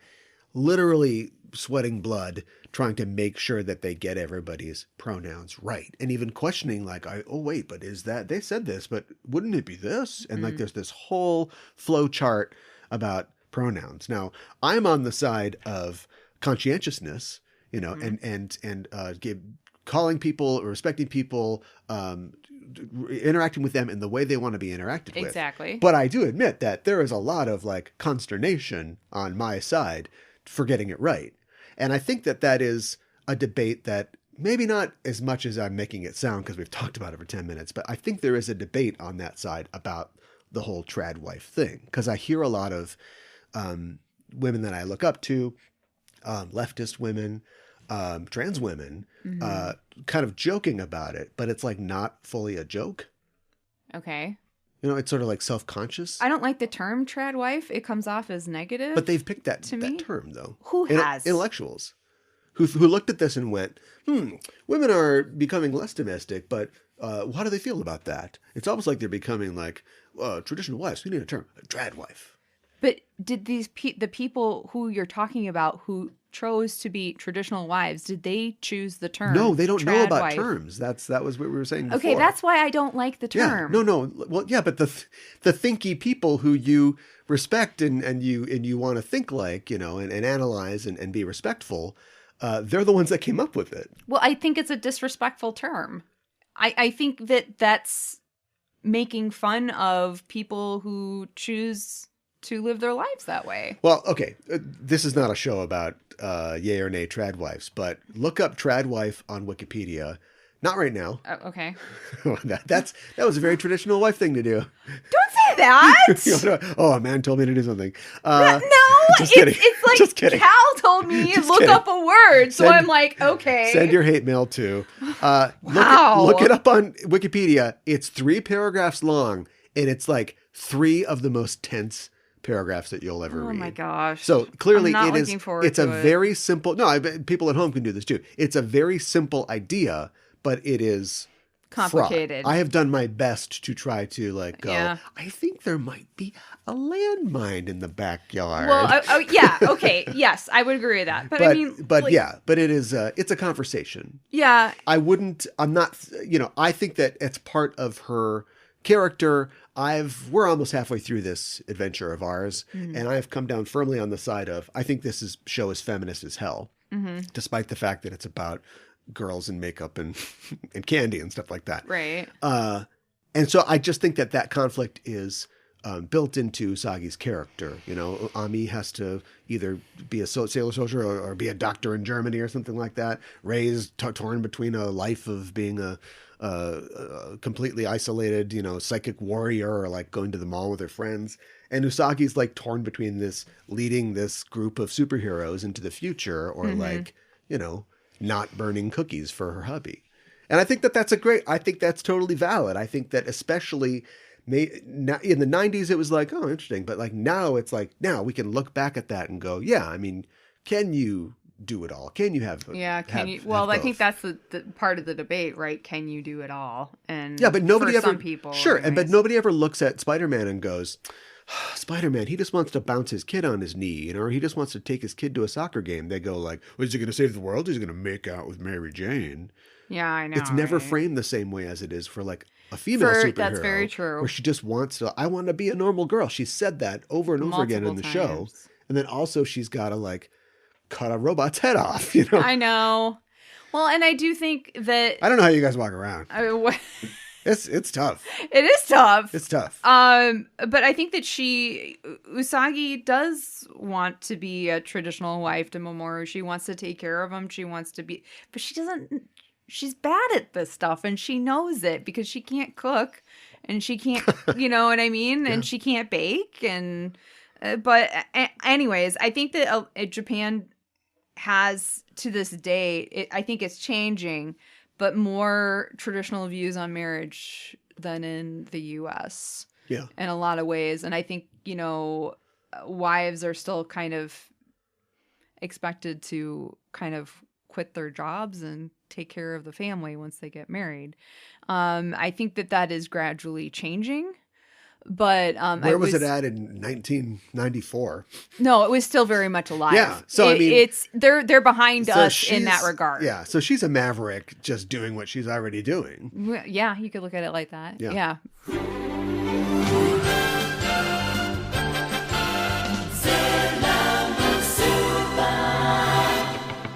literally sweating blood trying to make sure that they get everybody's pronouns right, and even questioning like, oh wait, but is that, they said this, but wouldn't it be this? And like there's this whole flow chart about pronouns. Now I'm on the side of conscientiousness, you know, and calling people, respecting people, interacting with them in the way they want to be interacted with. Exactly. But I do admit that there is a lot of like consternation on my side for getting it right. And I think that that is a debate that maybe not as much as I'm making it sound, because we've talked about it for 10 minutes, but I think there is a debate on that side about the whole tradwife thing. Because I hear a lot of women that I look up to, leftist women, trans women, kind of joking about it, but it's like not fully a joke. Okay. You know, it's sort of like self-conscious. I don't like the term tradwife. It comes off as negative. But they've picked that me. term, though. Who has? Intellectuals. Who looked at this and went, women are becoming less domestic, but how do they feel about that? It's almost like they're becoming like traditional wives. We need a term, a tradwife. But did the people who you're talking about who chose to be traditional wives, did they choose the term? No, they don't know about tradwife? terms. That was what we were saying before. Okay, that's why I don't like the term. Yeah, no. Well, yeah, but the thinky people who you respect and you want to think like, you know, and analyze and be respectful, they're the ones that came up with it. Well, I think it's a disrespectful term. I think that's making fun of people who choose to live their lives that way. Well, okay, this is not a show about yay or nay tradwives, but look up tradwife on Wikipedia. Not right now. Okay. that was a very traditional wife thing to do. Don't say that. Oh, a man told me to do something. No, just kidding. It's like just kidding. Cal told me Just look kidding. up a word, so I'm like, okay. Send your hate mail to. Wow. Look it up on Wikipedia. It's 3 paragraphs long, and it's like 3 of the most tense paragraphs that you'll ever read. Oh my gosh. So clearly I'm not it is, looking forward it's to a very simple, no, I bet people at home can do this too. It's a very simple idea, but it is complicated. fraught. I have done my best to try to like go, Yeah. I think there might be a landmine in the backyard. Well, yeah, okay, yes, I would agree with that. But I mean, but it is, it's a conversation. Yeah. I'm not, you know, I think that it's part of her character. We're almost halfway through this adventure of ours, and I've come down firmly on the side of, I think this show is feminist as hell, despite the fact that it's about girls and makeup and candy and stuff like that. Right. And so I just think that conflict is built into Usagi's character. You know, Ami has to either be a sailor soldier or be a doctor in Germany or something like that, raised, torn between a life of being a completely isolated, you know, psychic warrior, or like going to the mall with her friends. And Usagi's like torn between leading this group of superheroes into the future, or like, you know, not burning cookies for her hubby. And I think I think that's totally valid. I think that especially in the 90s, it was like, oh, interesting. But like now it's like, now we can look back at that and go, yeah, I mean, can you do it all? Can you have? Well, I think that's the part of the debate, right? Can you do it all? And yeah, but nobody for ever. Some people, sure, anyways. but nobody ever looks at Spider-Man and goes, Spider-Man, he just wants to bounce his kid on his knee, you know, or he just wants to take his kid to a soccer game. They go like, well, is he going to save the world? He's going to make out with Mary Jane. Yeah, I know. It's never right? framed the same way as it is for like a female superhero. That's very true. Where she just wants to, I want to be a normal girl. She said that over and over again in the show. And then also she's got to like cut a robot's head off, you know? I know. Well, and I do think that... I don't know how you guys walk around. I mean, It's tough. It is tough. It's tough. But I think that Usagi does want to be a traditional wife to Mamoru. She wants to take care of him. She wants to be, but she doesn't. She's bad at this stuff, and she knows it because she can't cook, and she can't, you know what I mean, and she can't bake, and. But anyways, I think that Japan has to this day. I think it's changing. But more traditional views on marriage than in the U.S. Yeah. In a lot of ways. And I think, you know, wives are still kind of expected to kind of quit their jobs and take care of the family once they get married. I think that is gradually changing. But where was it at in 1994? No, it was still very much alive. Yeah, so I mean, it's they're behind us in that regard. Yeah, so she's a maverick, just doing what she's already doing. Yeah, you could look at it like that. Yeah.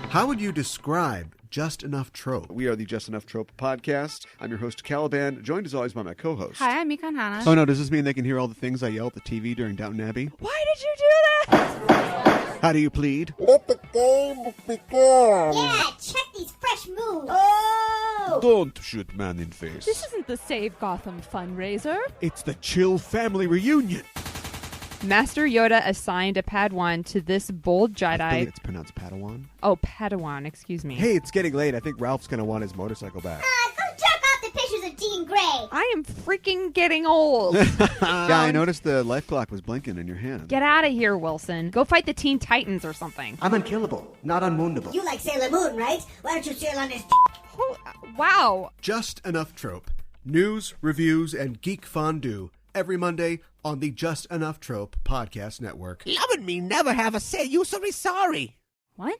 How would you describe Just Enough Trope? We are the Just Enough Trope podcast. I'm your host, Ka1iban, joined as always by my co-host. Hi, I'm Mikan Hana. Oh no, does this mean they can hear all the things I yell at the TV during Downton Abbey? Why did you do that? How do you plead? Let the game begin. Yeah, check these fresh moves. Oh! Don't shoot man in face. This isn't the Save Gotham fundraiser. It's the Chill Family Reunion. Master Yoda assigned a Padawan to this bold Jedi. I think it's pronounced Padawan. Oh, Padawan, excuse me. Hey, it's getting late. I think Ralph's going to want his motorcycle back. Go jerk off the pictures of Dean Gray. I am freaking getting old. Yeah, I noticed the life clock was blinking in your hand. Get out of here, Wilson. Go fight the Teen Titans or something. I'm unkillable, not unwoundable. You like Sailor Moon, right? Why don't you sail on his Wow. Just Enough Trope. News, reviews, and geek fondue. Every Monday on the Just Enough Trope podcast network. Loving me never have a say you sorry. What?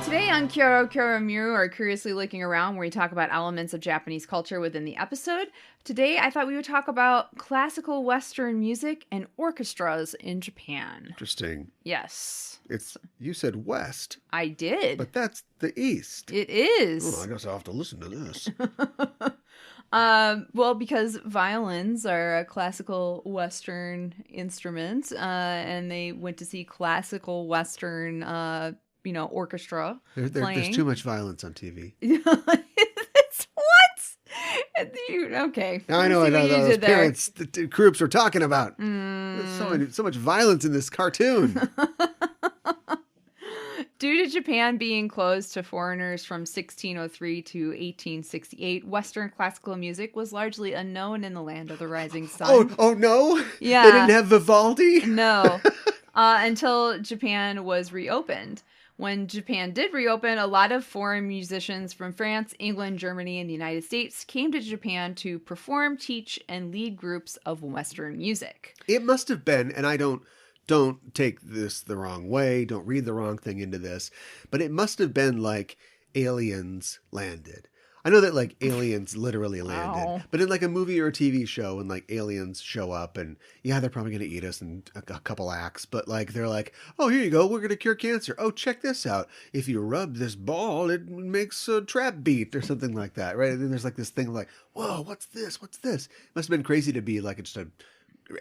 Today on Kyoro Miru, or Curiously Looking Around, where we talk about elements of Japanese culture within the episode. Today, I thought we would talk about classical Western music and orchestras in Japan. Interesting. Yes. You said West. I did. But that's the East. It is. Oh, I guess I'll have to listen to this. Well, because violins are a classical Western instrument, and they went to see classical Western, orchestra There's too much violence on TV. It's what? Okay. Now I know what those parents, the groups were talking about. Mm. There's so much violence in this cartoon. Due to Japan being closed to foreigners from 1603 to 1868, Western classical music was largely unknown in the land of the rising sun. Oh no? Yeah. They didn't have Vivaldi? No. Until Japan was reopened. When Japan did reopen, a lot of foreign musicians from France, England, Germany, and the United States came to Japan to perform, teach, and lead groups of Western music. It must have been, and I don't take this the wrong way, don't read the wrong thing into this, but it must have been like aliens landed. I know that like aliens literally landed, Wow. but in like a movie or a TV show when like aliens show up and yeah, they're probably going to eat us in a couple acts, but like they're like, oh, here you go, we're going to cure cancer. Oh, check this out. If you rub this ball, it makes a trap beat or something like that, right? And then there's like this thing like, whoa, what's this? What's this? It must have been crazy to be like just a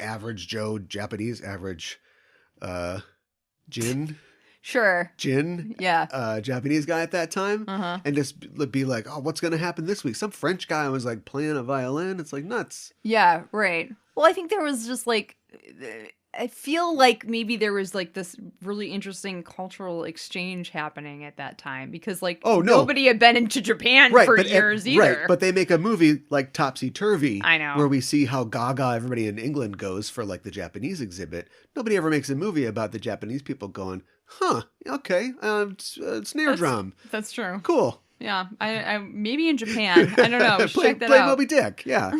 average Joe, Japanese average Jin, Yeah. Japanese guy at that time, Uh-huh. and just be like, oh, what's going to happen this week? Some French guy was like playing a violin. It's like nuts. Yeah, right. Well, I think there was just like, I feel like maybe there was like this really interesting cultural exchange happening at that time because like nobody had been into Japan for years either. Right, but they make a movie like Topsy Turvy, I know, where we see how gaga everybody in England goes for like the Japanese exhibit. Nobody ever makes a movie about the Japanese people going, huh, okay, snare drum. That's true. Cool. Yeah, I maybe in Japan. I don't know. We should check that play out. Moby Dick, yeah.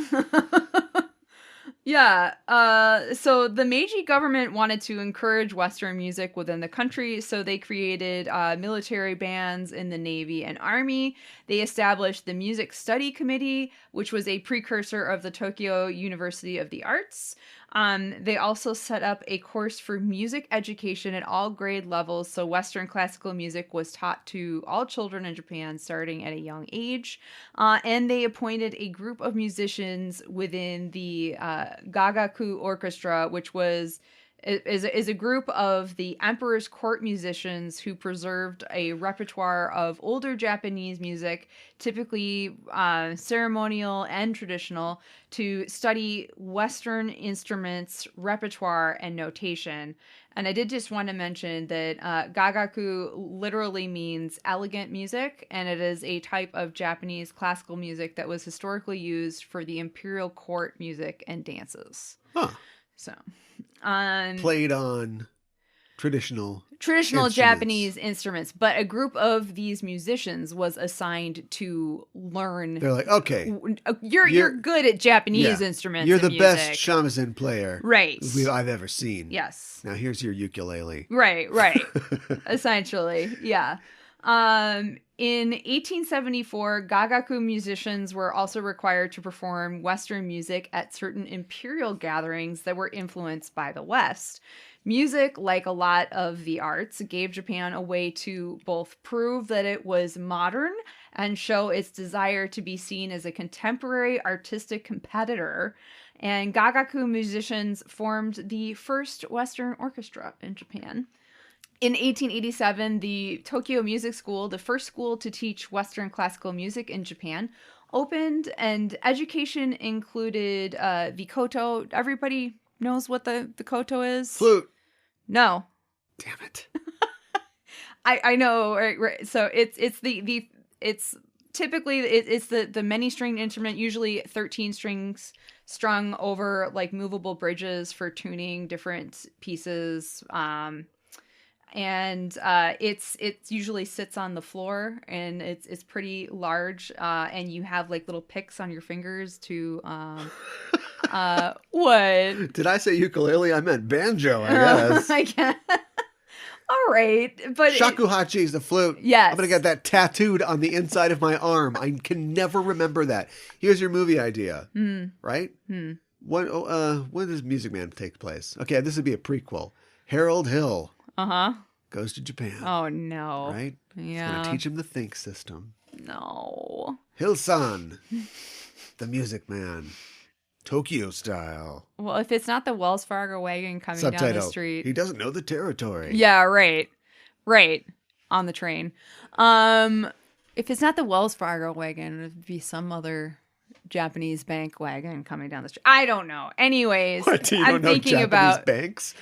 Yeah, so the Meiji government wanted to encourage Western music within the country, so they created military bands in the Navy and Army. They established the Music Study Committee, which was a precursor of the Tokyo University of the Arts. They also set up a course for music education at all grade levels, so Western classical music was taught to all children in Japan starting at a young age. And they appointed a group of musicians within the Gagaku Orchestra, which is a group of the emperor's court musicians who preserved a repertoire of older Japanese music, typically ceremonial and traditional, to study Western instruments, repertoire, and notation. And I did just want to mention that gagaku literally means elegant music, and it is a type of Japanese classical music that was historically used for the imperial court music and dances. Huh. So, Played on traditional instruments. Japanese instruments, but a group of these musicians was assigned to learn. They're like, okay, you're good at Japanese instruments. You're and the music. best shamisen player I've ever seen. Yes. Now here's your ukulele. Right. Essentially, yeah. In 1874, gagaku musicians were also required to perform Western music at certain imperial gatherings that were influenced by the West. Music, like a lot of the arts, gave Japan a way to both prove that it was modern and show its desire to be seen as a contemporary artistic competitor. And gagaku musicians formed the first Western orchestra in Japan. In 1887, the Tokyo Music School, the first school to teach Western classical music in Japan, opened, and education included the koto. Everybody knows what the koto is? Flute. No. Damn it. I know, right. So it's typically the many stringed instrument, usually 13 strings strung over like movable bridges for tuning different pieces. And it usually sits on the floor, and it's pretty large, and you have like little picks on your fingers to what? Did I say ukulele? I meant banjo, I guess. I can't. All right, but shakuhachi is the flute. Yes. I'm gonna get that tattooed on the inside of my arm. I can never remember that. Here's your movie idea, right? When does Music Man take place? Okay, this would be a prequel. Harold Hill. Goes to Japan. Oh, no. Right? Yeah. He's going to teach him the think system. No. Hill-san. The Music Man. Tokyo style. Well, if it's not the Wells Fargo wagon coming down the street. He doesn't know the territory. Yeah, right. Right. On the train. If it's not the Wells Fargo wagon, it'd be some other Japanese bank wagon coming down the street. I don't know. Anyways, What, you I'm don't know thinking Japanese about banks?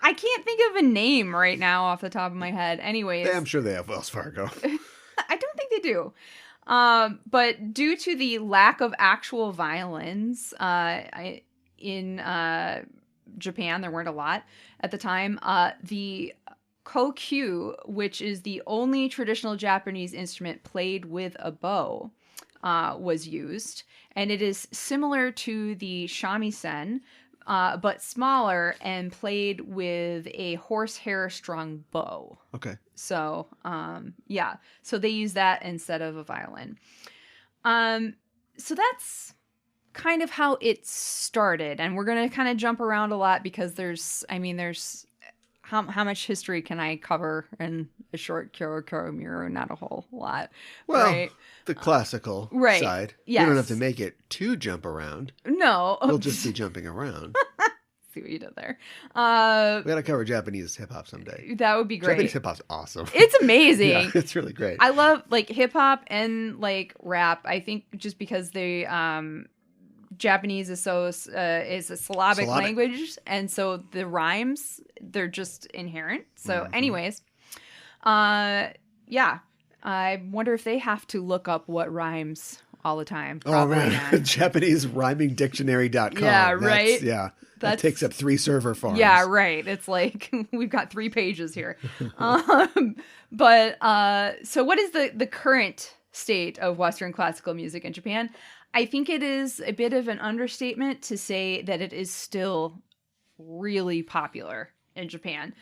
I can't think of a name right now off the top of my head. Anyways, I'm sure they have Wells Fargo. I don't think they do. But due to the lack of actual violins in Japan, there weren't a lot at the time. The kokuhō, which is the only traditional Japanese instrument played with a bow, was used. And it is similar to the shamisen, but smaller and played with a horsehair strung bow. Okay. So, yeah. So they use that instead of a violin. So that's kind of how it started. And we're going to kind of jump around a lot because there's how much history can I cover in a short Kyo Miro? Not a whole lot. Well, right? The classical side. Yes. You don't have to make it to jump around. No. You'll just be jumping around. See what you did there. We got to cover Japanese hip-hop someday. That would be great. Japanese hip-hop's awesome. It's amazing. Yeah, it's really great. I love like hip-hop and like rap. I think just because the Japanese is so is a syllabic language, and so the rhymes, they're just inherent. So anyways, yeah. I wonder if they have to look up what rhymes all the time. Probably right. Japanese ryming dictionary.com. Yeah, right? That takes up 3 server farms. Yeah, right. It's like we've got 3 pages here. But so what is the current state of Western classical music in Japan? I think it is a bit of an understatement to say that it is still really popular in Japan.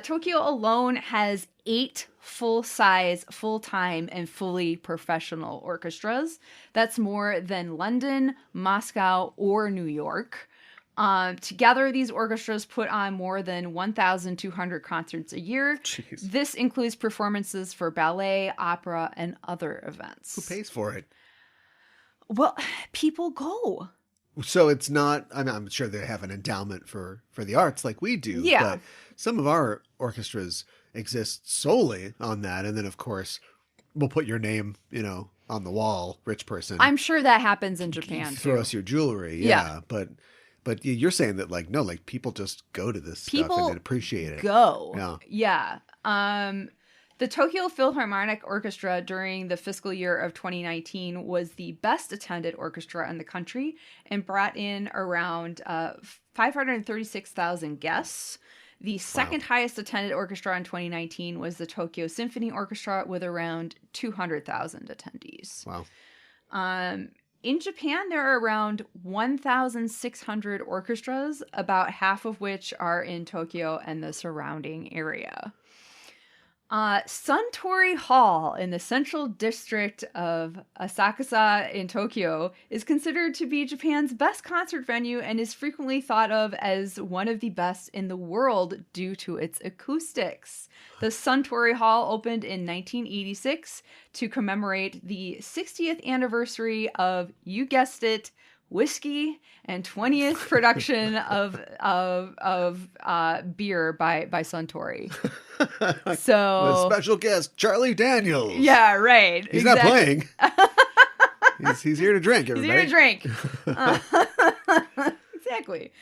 Tokyo alone has 8 full-size, full-time, and fully professional orchestras. That's more than London, Moscow, or New York. Together, these orchestras put on more than 1,200 concerts a year. Jeez. This includes performances for ballet, opera, and other events. Who pays for it? Well, people go. So it's not, I'm sure they have an endowment for the arts like we do. Yeah. But some of our orchestras exist solely on that. And then, of course, we'll put your name, on the wall, rich person. I'm sure that happens in Japan, Throw too. us your jewelry. Yeah. But you're saying that, people just go to this stuff and appreciate it. Go. Yeah. The Tokyo Philharmonic Orchestra during the fiscal year of 2019 was the best attended orchestra in the country and brought in around 536,000 guests. The second highest attended orchestra in 2019 was the Tokyo Symphony Orchestra with around 200,000 attendees. Wow. In Japan, there are around 1,600 orchestras, about half of which are in Tokyo and the surrounding area. Suntory Hall in the central district of Asakusa in Tokyo is considered to be Japan's best concert venue and is frequently thought of as one of the best in the world due to its acoustics. The Suntory Hall opened in 1986 to commemorate the 60th anniversary of, you guessed it, whiskey and 20th production of beer by Suntory. So with special guest Charlie Daniels. Yeah, right. He's not playing. he's here to drink. Everybody. He's here to drink. Exactly.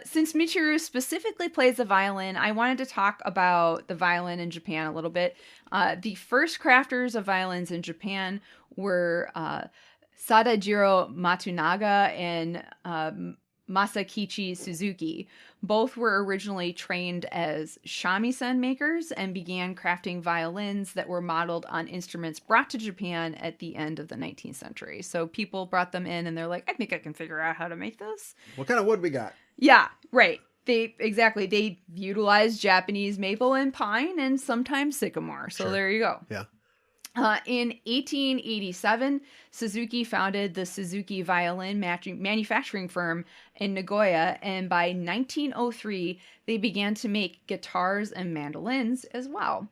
Since Michiru specifically plays the violin, I wanted to talk about the violin in Japan a little bit. The first crafters of violins in Japan were Sadajiro Matsunaga and Masakichi Suzuki. Both were originally trained as shamisen makers and began crafting violins that were modeled on instruments brought to Japan at the end of the 19th century. So people brought them in and they're like, I think I can figure out how to make this. What kind of wood we got? Yeah, right. They utilized Japanese maple and pine and sometimes sycamore. So There you go. Yeah. In 1887, Suzuki founded the Suzuki Violin manufacturing firm in Nagoya, and by 1903, they began to make guitars and mandolins as well.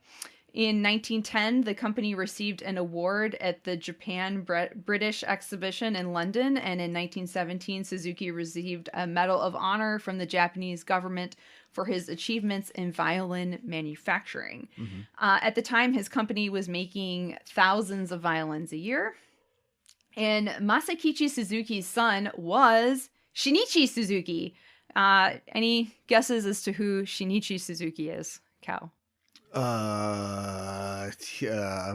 In 1910, the company received an award at the Japan-British exhibition in London, and in 1917, Suzuki received a Medal of Honor from the Japanese government for his achievements in violin manufacturing. Mm-hmm. At the time, his company was making thousands of violins a year. And Masakichi Suzuki's son was Shinichi Suzuki. Any guesses as to who Shinichi Suzuki is, Cal? A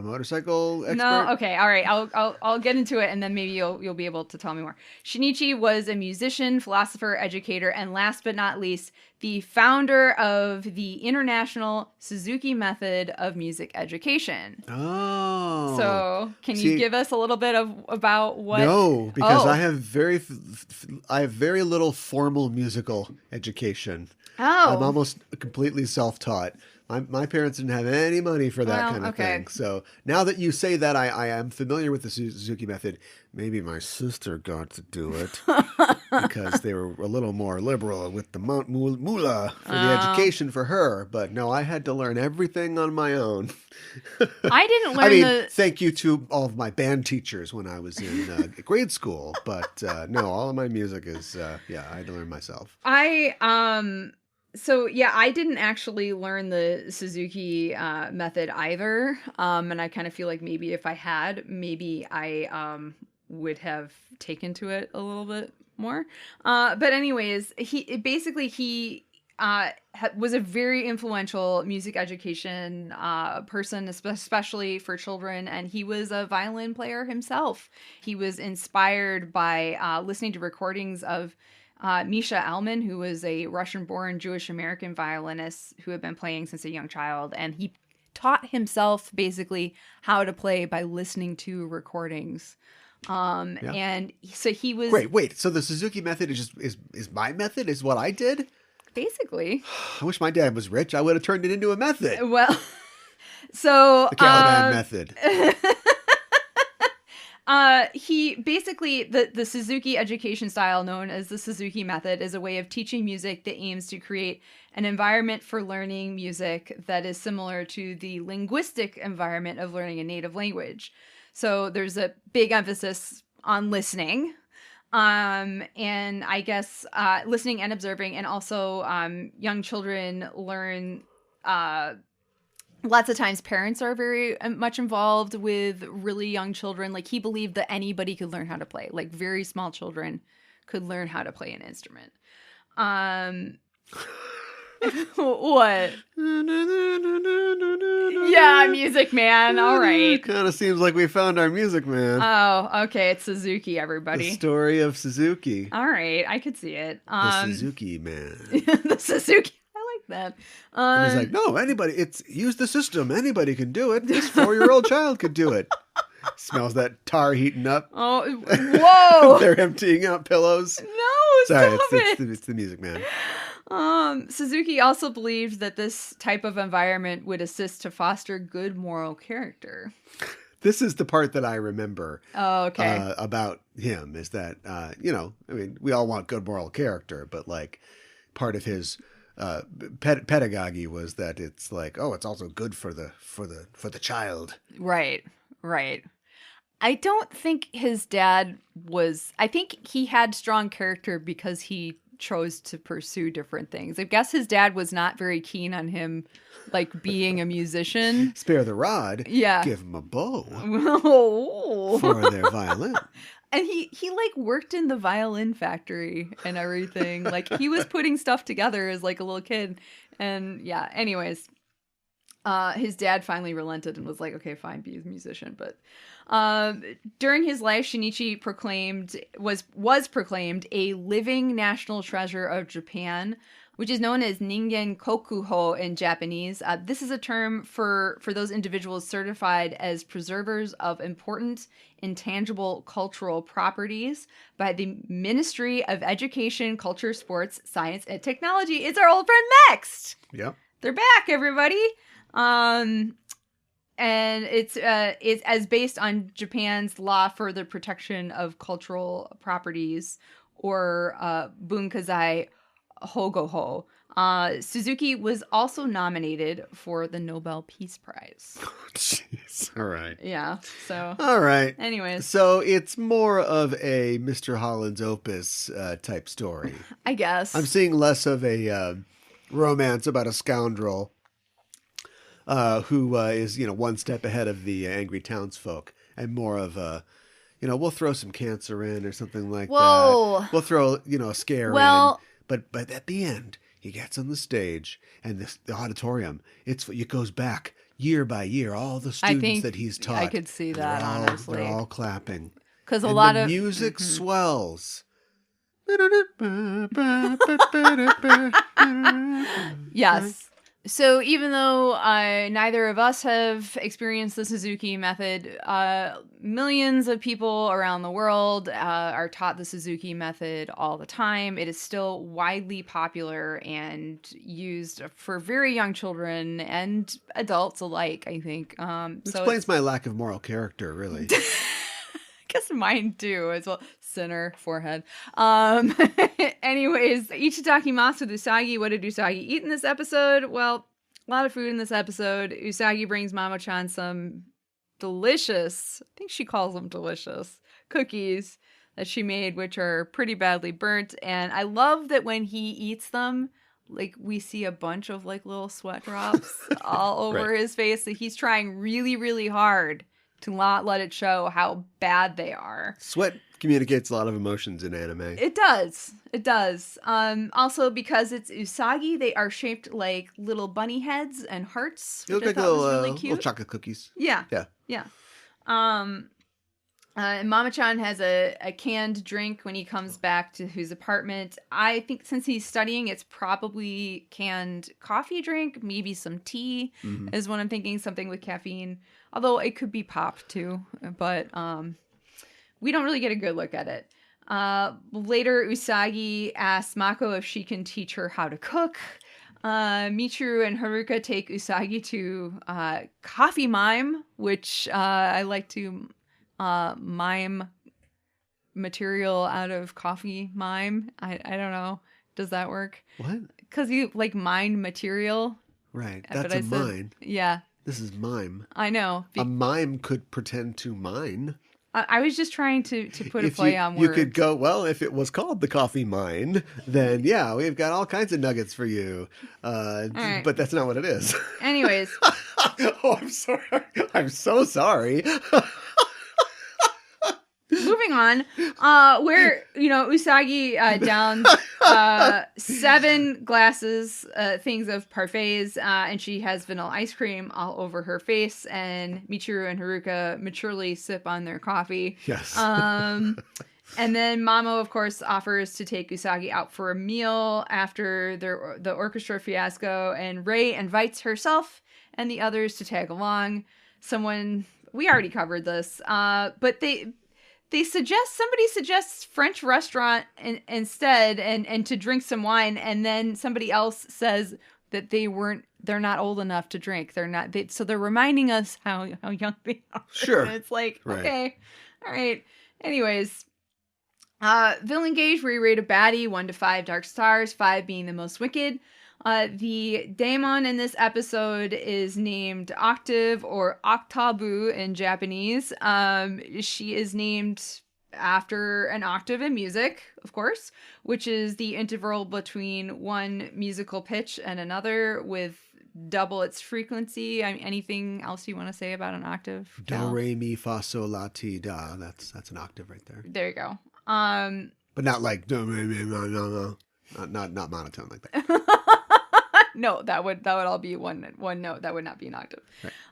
motorcycle expert? No, okay, all right. I'll get into it, and then maybe you'll be able to tell me more. Shinichi was a musician, philosopher, educator, and last but not least, the founder of the International Suzuki Method of Music Education. Oh, so can you give us a little bit about what? No, because I have very little formal musical education. Oh, I'm almost completely self-taught. My parents didn't have any money for that kind of thing. So now that you say that, I am familiar with the Suzuki Method. Maybe my sister got to do it because they were a little more liberal with the Mount Moolah for the education for her. But no, I had to learn everything on my own. I didn't learn thank you to all of my band teachers when I was in grade school. But no, all of my music is, I had to learn myself. So yeah, I didn't actually learn the Suzuki method either, and I kind of feel like maybe if I had, maybe I would have taken to it a little bit more. But anyways, he was a very influential music education person, especially for children, and he was a violin player himself. He was inspired by listening to recordings of Misha Alman, who was a Russian-born Jewish-American violinist who had been playing since a young child, and he taught himself basically how to play by listening to recordings. And so he was wait. So the Suzuki Method is my method? Is what I did? Basically. I wish my dad was rich. I would have turned it into a method. Well, so the Ka1iban Method. He basically, the Suzuki education style known as the Suzuki Method is a way of teaching music that aims to create an environment for learning music that is similar to the linguistic environment of learning a native language. So there's a big emphasis on listening, and I guess listening and observing, and also young children learn. Lots of times parents are very much involved with really young children. Like, he believed that anybody could learn how to play. Like, very small children could learn how to play an instrument. What? Yeah, Music Man. All right. Kind of seems like we found our Music Man. Oh, okay. It's Suzuki, The everybody. story of Suzuki. All right. I could see it. The Suzuki Man. The Suzuki. I like that. And he's like, no, use the system. Anybody can do it. This 4-year-old child could do it. Smells that tar heating up. Oh, whoa. They're emptying out pillows. No, Sorry, stop it. it's the Music Man. Suzuki also believed that this type of environment would assist to foster good moral character. This is the part that I remember Okay. about him is that, we all want good moral character, but like part of his pedagogy was that it's like, oh, it's also good for the child. Right. I don't think his dad was... I think he had strong character because he chose to pursue different things. I guess his dad was not very keen on him, like, being a musician. Spare the rod. Yeah. Give him a bow Oh. for their violin. And he like worked in the violin factory and everything. Like he was putting stuff together as like a little kid. And yeah, anyways, his dad finally relented and was like, okay, fine, be a musician. But during his life, Shinichi was proclaimed a living national treasure of Japan, which is known as ningen kokuhō in Japanese. This is a term for those individuals certified as preservers of important intangible cultural properties by the Ministry of Education, Culture, Sports, Science, and Technology. It's our old friend Next. Yep. They're back, everybody. And it's as based on Japan's law for the protection of cultural properties, or bunkasai hogoho. Suzuki was also nominated for the Nobel Peace Prize. Jeez. All right. Yeah. So. All right. Anyways. So it's more of a Mr. Holland's Opus type story. I guess. I'm seeing less of a romance about a scoundrel who is, one step ahead of the angry townsfolk, and more of a, we'll throw some cancer in or something like that. We'll throw, a scare in. But at the end, he gets on the stage, and the auditorium, it goes back year by year. All the students that he's taught, I could see that, honestly. They're all clapping. Because a lot of music swells. Yes. So even though neither of us have experienced the Suzuki Method, millions of people around the world are taught the Suzuki Method all the time. It is still widely popular and used for very young children and adults alike, I think. Explains my lack of moral character, really. I guess mine too, as well. Sinner, forehead. Anyways, Ichitaki Masu Usagi. What did Usagi eat in this episode? Well, a lot of food in this episode. Usagi brings Mamo-chan some delicious, I think she calls them delicious, cookies that she made, which are pretty badly burnt. And I love that when he eats them, like, we see a bunch of like little sweat drops all over his face. That he's trying really, really hard to not let it show how bad they are. Sweat communicates a lot of emotions in anime. It does. It does. Also, because it's Usagi, they are shaped like little bunny heads and hearts. They look like little chocolate cookies. Yeah. Yeah. Yeah. And Mama-chan has a canned drink when he comes back to his apartment. I think since he's studying, it's probably canned coffee drink, maybe some tea is what I'm thinking, something with caffeine. Although it could be pop too, but we don't really get a good look at it. Later, Usagi asks Mako if she can teach her how to cook. Michiru and Haruka take Usagi to Coffee Mime, which I like to mime material out of coffee mime. I don't know. Does that work? What? Because you like mine material. Right. But That's I a said- mine. Yeah, This is mime. I know. A mime could pretend to mine. I was just trying to put a If play on words. you could go, well, if it was called the coffee mine, then yeah, we've got all kinds of nuggets for you. right. But that's not what it is. Anyways, Oh, I'm sorry. I'm so sorry. moving moving on, where, Usagi downs 7 glasses, things of parfaits, and she has vanilla ice cream all over her face, and Michiru and Haruka maturely sip on their coffee. Yes. And then Mamo, of course, offers to take Usagi out for a meal after the orchestra fiasco, and Rei invites herself and the others to tag along. We already covered this, but somebody suggests French restaurant instead, and to drink some wine, and then somebody else says that they're not old enough to drink. So they're reminding us how young they are. Sure. And it's like, right. Okay, all right. Anyways, villain gauge, we rate a baddie 1 to 5 dark stars, 5 being the most wicked. The daemon in this episode is named Octave, or Octabu in Japanese. She is named after an octave in music, of course, which is the interval between one musical pitch and another with double its frequency. Anything else you want to say about an octave? Do, re, mi, fa, sol, la, ti, da. That's an octave right there. There you go. But not like do, re, mi, no, no. Not monotone like that. No, that would all be one note. That would not be an octave.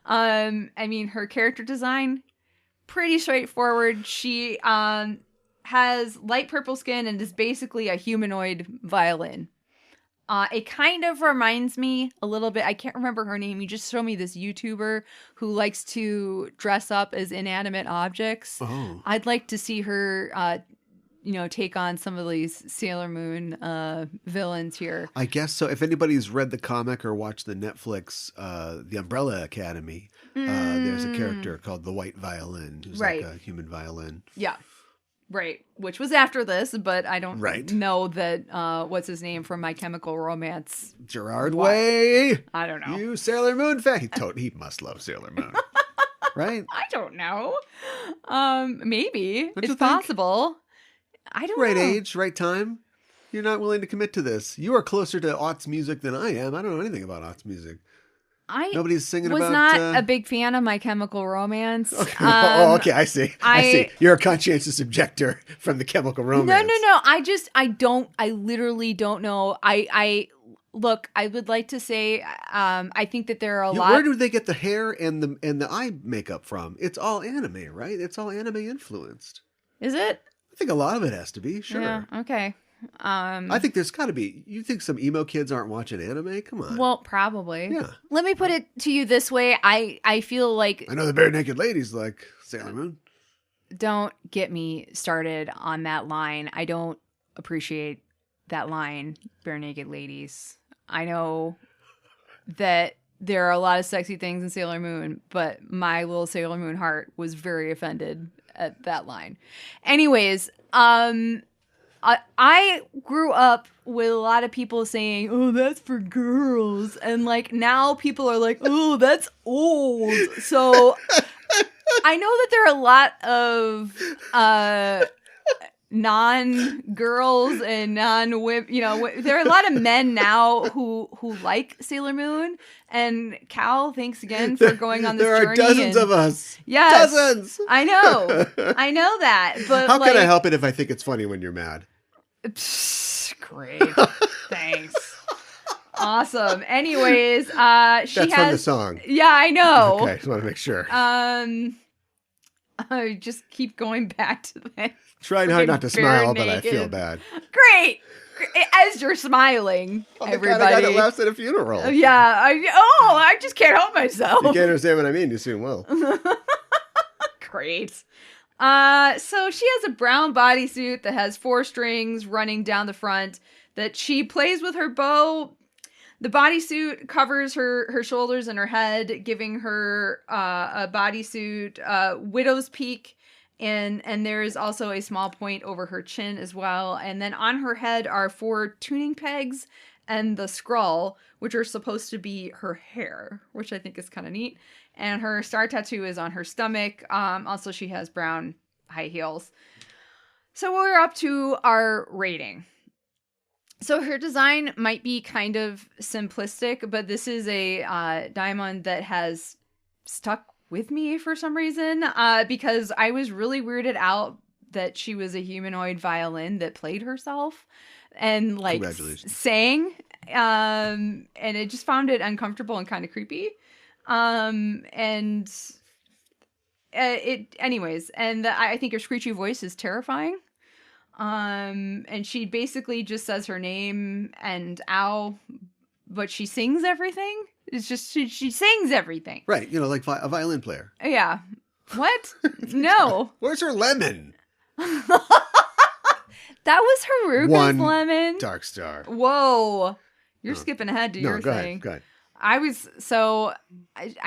Right. Her character design, pretty straightforward. She has light purple skin and is basically a humanoid violin. It kind of reminds me a little bit, I can't remember her name. You just showed me this YouTuber who likes to dress up as inanimate objects. Oh. I'd like to see her take on some of these Sailor Moon villains here. I guess so. If anybody's read the comic or watched the Netflix, The Umbrella Academy, there's a character called the White Violin, who's Right. like a human violin. Yeah. Right. Which was after this, but I don't know that, what's his name from My Chemical Romance? Gerard Way! I don't know. You Sailor Moon fan! He must love Sailor Moon. Right? I don't know. Maybe. Don't you It's possible. I don't know. Right age, right time. You're not willing to commit to this. You are closer to aughts music than I am. I don't know anything about aughts music. Nobody's singing was about... not a big fan of My Chemical Romance. Okay. Okay, I see. I see. You're a conscientious objector from the Chemical Romance. No. I literally don't know. Look, I would like to say, I think that there are a lot... Where do they get the hair and the eye makeup from? It's all anime, right? It's all anime influenced. Is it? I think a lot of it has to be, sure. Yeah, okay. I think there's got to be. You think some emo kids aren't watching anime? Come on. Well, probably. Yeah. Let me put it to you this way. I feel like... I know the bare naked ladies like Sailor Moon. Don't get me started on that line. I don't appreciate that line, bare naked ladies. I know that there are a lot of sexy things in Sailor Moon, but my little Sailor Moon heart was very offended at that line. Anyways, I grew up with a lot of people saying, "Oh, that's for girls," and like now people are like, "Oh, that's old." So I know that there are a lot of non-girls and non-women, there are a lot of men now who like Sailor Moon, and Cal, thanks again for going on this journey. There are dozens of us. Yes. Dozens. I know that, but how can I help it if I think it's funny when you're mad? Great. Thanks. Awesome. Anyways, That's from the song. Yeah, I know. Okay, just want to make sure. I just keep going back to that. Trying hard not to smile, but I feel bad. Great. As you're smiling, everybody. The kind of guy that laughs at a funeral. Yeah. I just can't help myself. You can't understand what I mean. You soon will. Great. So she has a brown bodysuit that has 4 strings running down the front that she plays with her bow. The bodysuit covers her shoulders and her head, giving her a bodysuit widow's peak. And there is also a small point over her chin as well. And then on her head are 4 tuning pegs and the scroll, which are supposed to be her hair, which I think is kind of neat. And her star tattoo is on her stomach. Also, she has brown high heels. So we're up to our rating. So her design might be kind of simplistic, but this is a diamond that has stuck with me for some reason, because I was really weirded out that she was a humanoid violin that played herself and like Congratulations. sang. And I just found it uncomfortable and kind of creepy. I think her screechy voice is terrifying. And she basically just says her name and ow, but she sings everything. It's just, she sings everything. Right. You know, like a violin player. Yeah. What? No. Where's her lemon? That was Haruka's One lemon. Dark Star. Whoa. You're skipping ahead to your go thing. Go ahead. I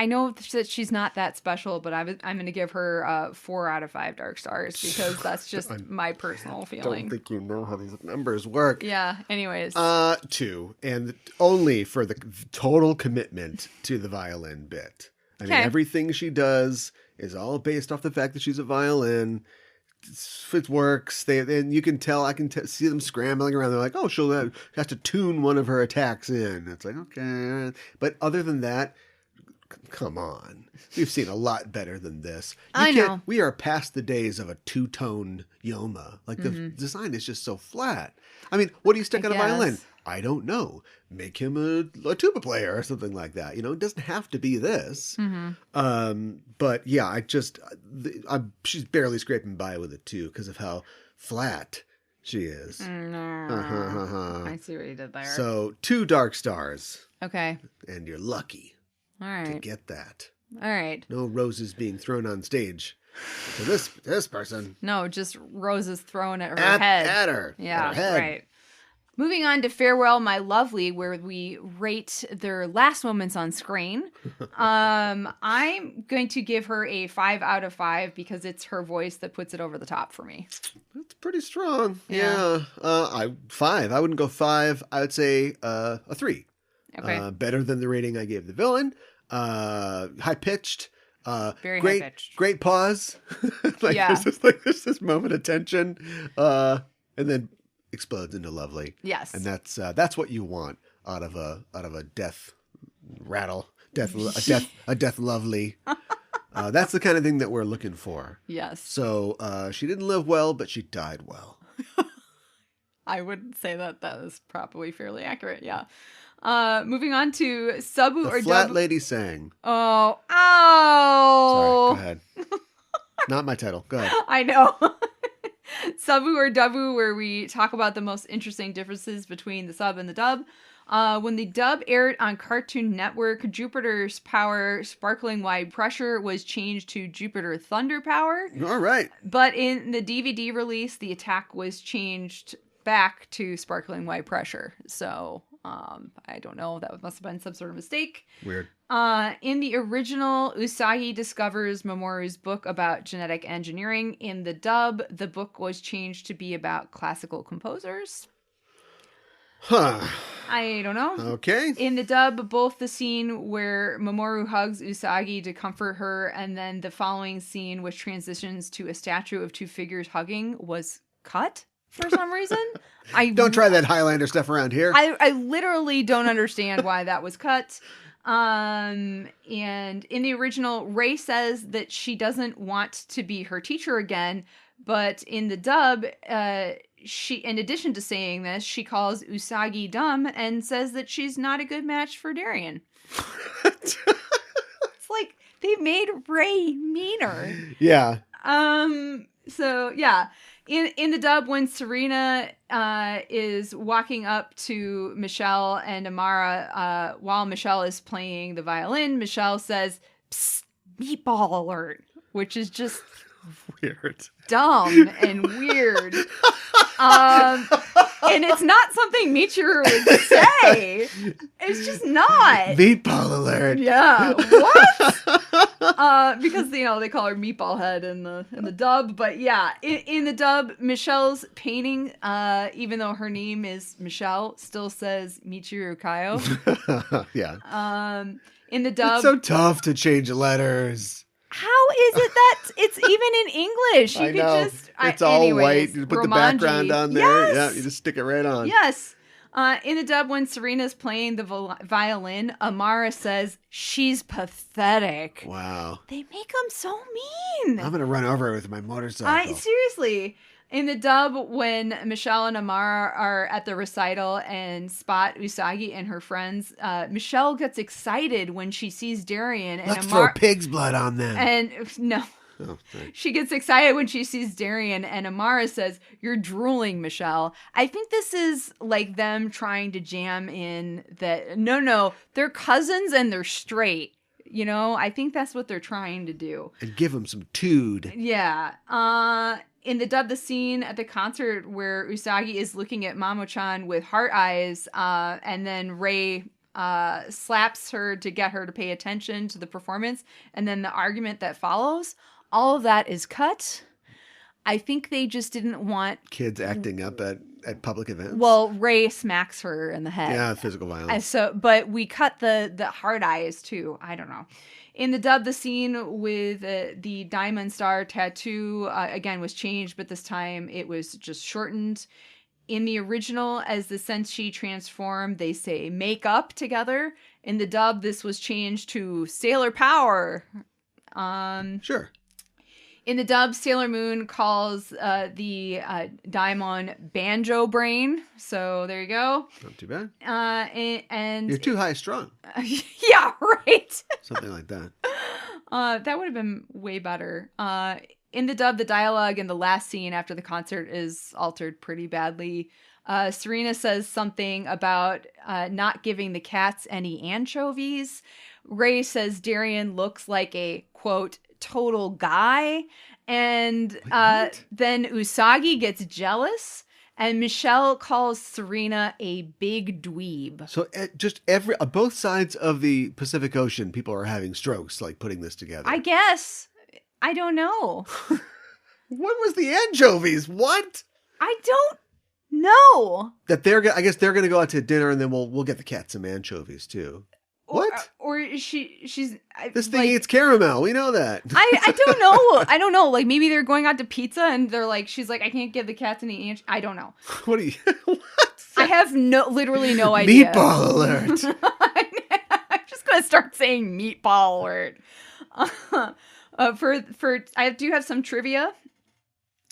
know that she's not that special, but I'm going to give her 4 out of 5 Dark Stars because that's just my personal feeling. Don't think you know how these numbers work. Yeah. Anyways. 2, and only for the total commitment to the violin bit. I mean, everything she does is all based off the fact that she's a violin. It works. And you can tell. I can see them scrambling around. They're like, "Oh, she'll have to tune one of her attacks in." It's like, okay, but other than that, come on. We've seen a lot better than this. I know. We are past the days of a 2-tone Yoma. Like the design is just so flat. I mean, what do you stick on a violin? I don't know. Make him a tuba player or something like that. You know, it doesn't have to be this. But yeah, she's barely scraping by with a 2 because of how flat she is. I see what you did there. So 2 Dark Stars. Okay. And you're lucky All to right. get that. All right. No roses being thrown on stage to this person. No, just roses thrown at her head. At her. Yeah, at her head. right. Moving on to Farewell, My Lovely, where we rate their last moments on screen. I'm going to give her a 5 out of 5 because it's her voice that puts it over the top for me. That's pretty strong. Yeah. 5. I wouldn't go 5. I would say a 3. Okay. Better than the rating I gave the villain. High pitched. Very great, high-pitched. Great pause. There's this moment of tension, and then explodes into lovely. Yes. And that's what you want out of a death rattle, a death lovely. That's the kind of thing that we're looking for. Yes. So she didn't live well, but she died well. I would say that is probably fairly accurate. Yeah. Moving on to Sabu or Flat Dub. Lady sang. Oh. Sorry, go ahead. Not my title. Go ahead. I know. Sabu or Dabu, where we talk about the most interesting differences between the sub and the dub. When the dub aired on Cartoon Network, Jupiter's Power Sparkling Wide Pressure was changed to Jupiter Thunder Power. All right. But in the DVD release, the attack was changed back to Sparkling Wide Pressure. So, I don't know. That must have been some sort of mistake. Weird. In the original, Usagi discovers Mamoru's book about genetic engineering. In the dub, the book was changed to be about classical composers. Huh. I don't know. Okay. In the dub, both the scene where Mamoru hugs Usagi to comfort her and then the following scene, which transitions to a statue of 2 figures hugging, was cut for some reason. Don't try that Highlander stuff around here. I literally don't understand why that was cut. And in the original, Rei says that she doesn't want to be her teacher again, but in the dub, she, in addition to saying this, she calls Usagi dumb and says that she's not a good match for Darien. It's like they made Rei meaner. Yeah. So yeah. In the dub, when Serena is walking up to Michelle and Amara while Michelle is playing the violin, Michelle says, "Psst, meatball alert," which is just Weird. dumb and weird. And it's not something Michiru would say. It's just not. Meatball alert. Yeah. What? Because they call her Meatball Head in the dub, but yeah, in the dub, Michelle's painting, even though her name is Michelle, still says Michiru Kaio. Yeah. In the dub, It's so tough to change letters. how is it that it's even in English? I know. It's all white. You put the background on there. Yes. Yeah, you just stick it right on. Yes. In the dub, when Serena's playing the violin, Amara says, she's pathetic. Wow. They make them so mean. I'm going to run over her with my motorcycle. Seriously. In the dub, when Michelle and Amara are at the recital and spot Usagi and her friends, Michelle gets excited when she sees Darien. And Let's throw pig's blood on them. And no. Oh, sorry. She gets excited when she sees Darien, and Amara says, you're drooling, Michelle. I think this is like them trying to jam in that, no, they're cousins and they're straight. You know, I think that's what they're trying to do. And give them some tood. Yeah. In the dub, the scene at the concert where Usagi is looking at Mamo-chan with heart eyes, and then Rei slaps her to get her to pay attention to the performance, and then the argument that follows, all of that is cut. I think they just didn't want kids acting up at public events. Well, Rei smacks her in the head. Yeah, physical violence. But we cut the hard eyes too. I don't know. In the dub, the scene with the Diamond Star tattoo again was changed, but this time it was just shortened. In the original, as the senshi transform, they say make up together. In the dub, this was changed to Sailor Power. Sure. In the dub, Sailor Moon calls the Daimon Banjo Brain. So there you go. Not too bad. And You're too high-strung. Yeah, right. Something like that. That would have been way better. In the dub, the dialogue in the last scene after the concert is altered pretty badly. Serena says something about not giving the cats any anchovies. Rei says Darien looks like a, quote, total guy. And then Usagi gets jealous. And Michelle calls Serena a big dweeb. So just both sides of the Pacific Ocean, people are having strokes, like putting this together. I guess. I don't know. What was the anchovies? What? I don't know. That I guess they're gonna go out to dinner, and then we'll get the cat some anchovies too. What? Or she's this thing eats caramel. We know that. I don't know. I don't know. Like maybe they're going out to pizza and they're like, she's like, I can't give the cats any I don't know. What are you? What? I have literally no idea. Meatball alert. I'm just gonna start saying meatball alert. I do have some trivia.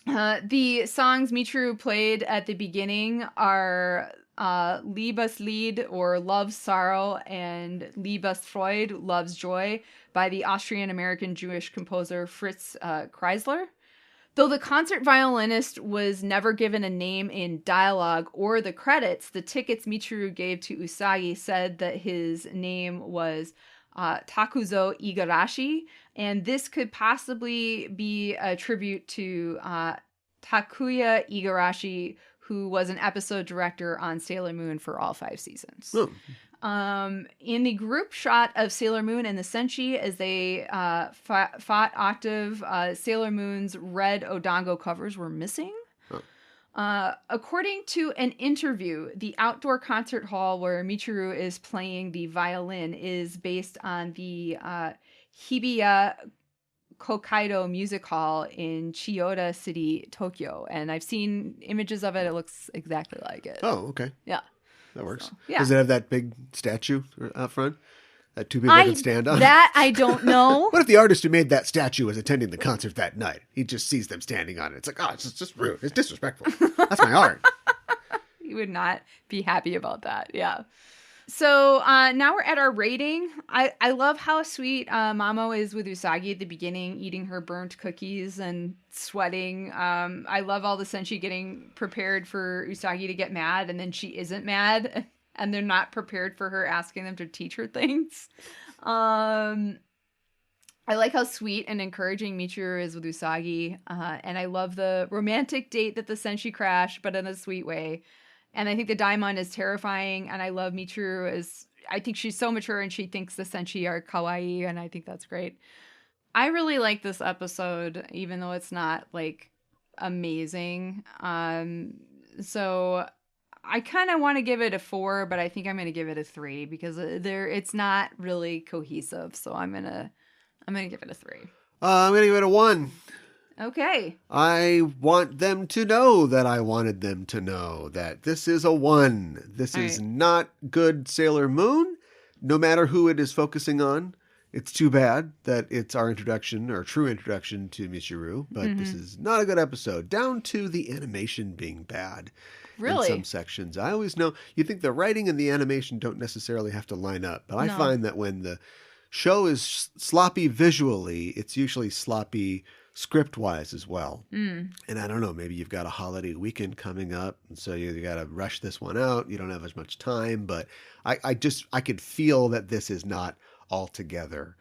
The songs Michiru played at the beginning are Liebeslied, or Love's Sorrow, and Liebesfreude, Love's Joy, by the Austrian-American Jewish composer Fritz Kreisler. Though the concert violinist was never given a name in dialogue or the credits, the tickets Michiru gave to Usagi said that his name was Takuzo Igarashi, and this could possibly be a tribute to Takuya Igarashi, who was an episode director on Sailor Moon for all 5 seasons. Oh. In the group shot of Sailor Moon and the Senshi as they fought Octave, Sailor Moon's red Odango covers were missing. According to an interview, the outdoor concert hall where Michiru is playing the violin is based on the Hibiya Kokaido Music Hall in Chiyoda City, Tokyo. And I've seen images of it. It looks exactly like it. Oh, okay. Yeah. That works. So, yeah. Does it have that big statue out front that 2 people can stand on? That I don't know. What if the artist who made that statue was attending the concert that night? He just sees them standing on it. It's like, oh, it's just rude. It's disrespectful. That's my art. You would not be happy about that. Yeah. So now we're at our rating. I love how sweet Mamo is with Usagi at the beginning, eating her burnt cookies and sweating. I love all the senshi getting prepared for Usagi to get mad, and then she isn't mad, and they're not prepared for her asking them to teach her things. I like how sweet and encouraging Michiru is with Usagi, and I love the romantic date that the senshi crash, but in a sweet way. And I think the Daimon is terrifying, and I love Michiru I think she's so mature, and she thinks the senshi are kawaii, and I think that's great. I really like this episode, even though it's not, like, amazing. So I kind of want to give it a 4, but I think I'm going to give it a 3, because it's not really cohesive, so I'm gonna give it a 3. I'm going to give it a 1. Okay. I want them to know that I wanted them to know that this is a 1. This All is right. not good Sailor Moon, no matter who it is focusing on. It's too bad that it's our introduction, or true introduction to Michiru, but this is not a good episode, down to the animation being bad. Really? In some sections. I always know, you think the writing and the animation don't necessarily have to line up, but I No. find that when the show is sloppy visually, it's usually sloppy script-wise as well. And I don't know, maybe you've got a holiday weekend coming up, and so you got to rush this one out. You don't have as much time, but I could feel that this is not all together,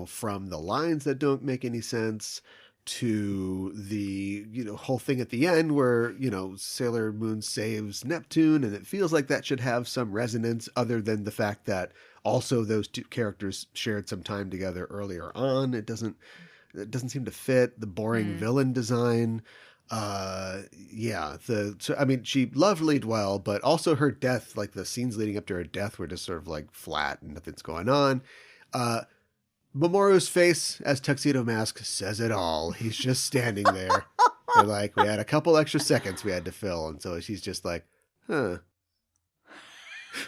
from the lines that don't make any sense to the, whole thing at the end where, Sailor Moon saves Neptune, and it feels like that should have some resonance other than the fact that also those two characters shared some time together earlier on. It doesn't seem to fit. The boring villain design. She loved lead well, but also her death, like the scenes leading up to her death were just sort of like flat and nothing's going on. Mamoru's face as Tuxedo Mask says it all. He's just standing there. They're like, we had a couple extra seconds we had to fill. And so she's just like, huh.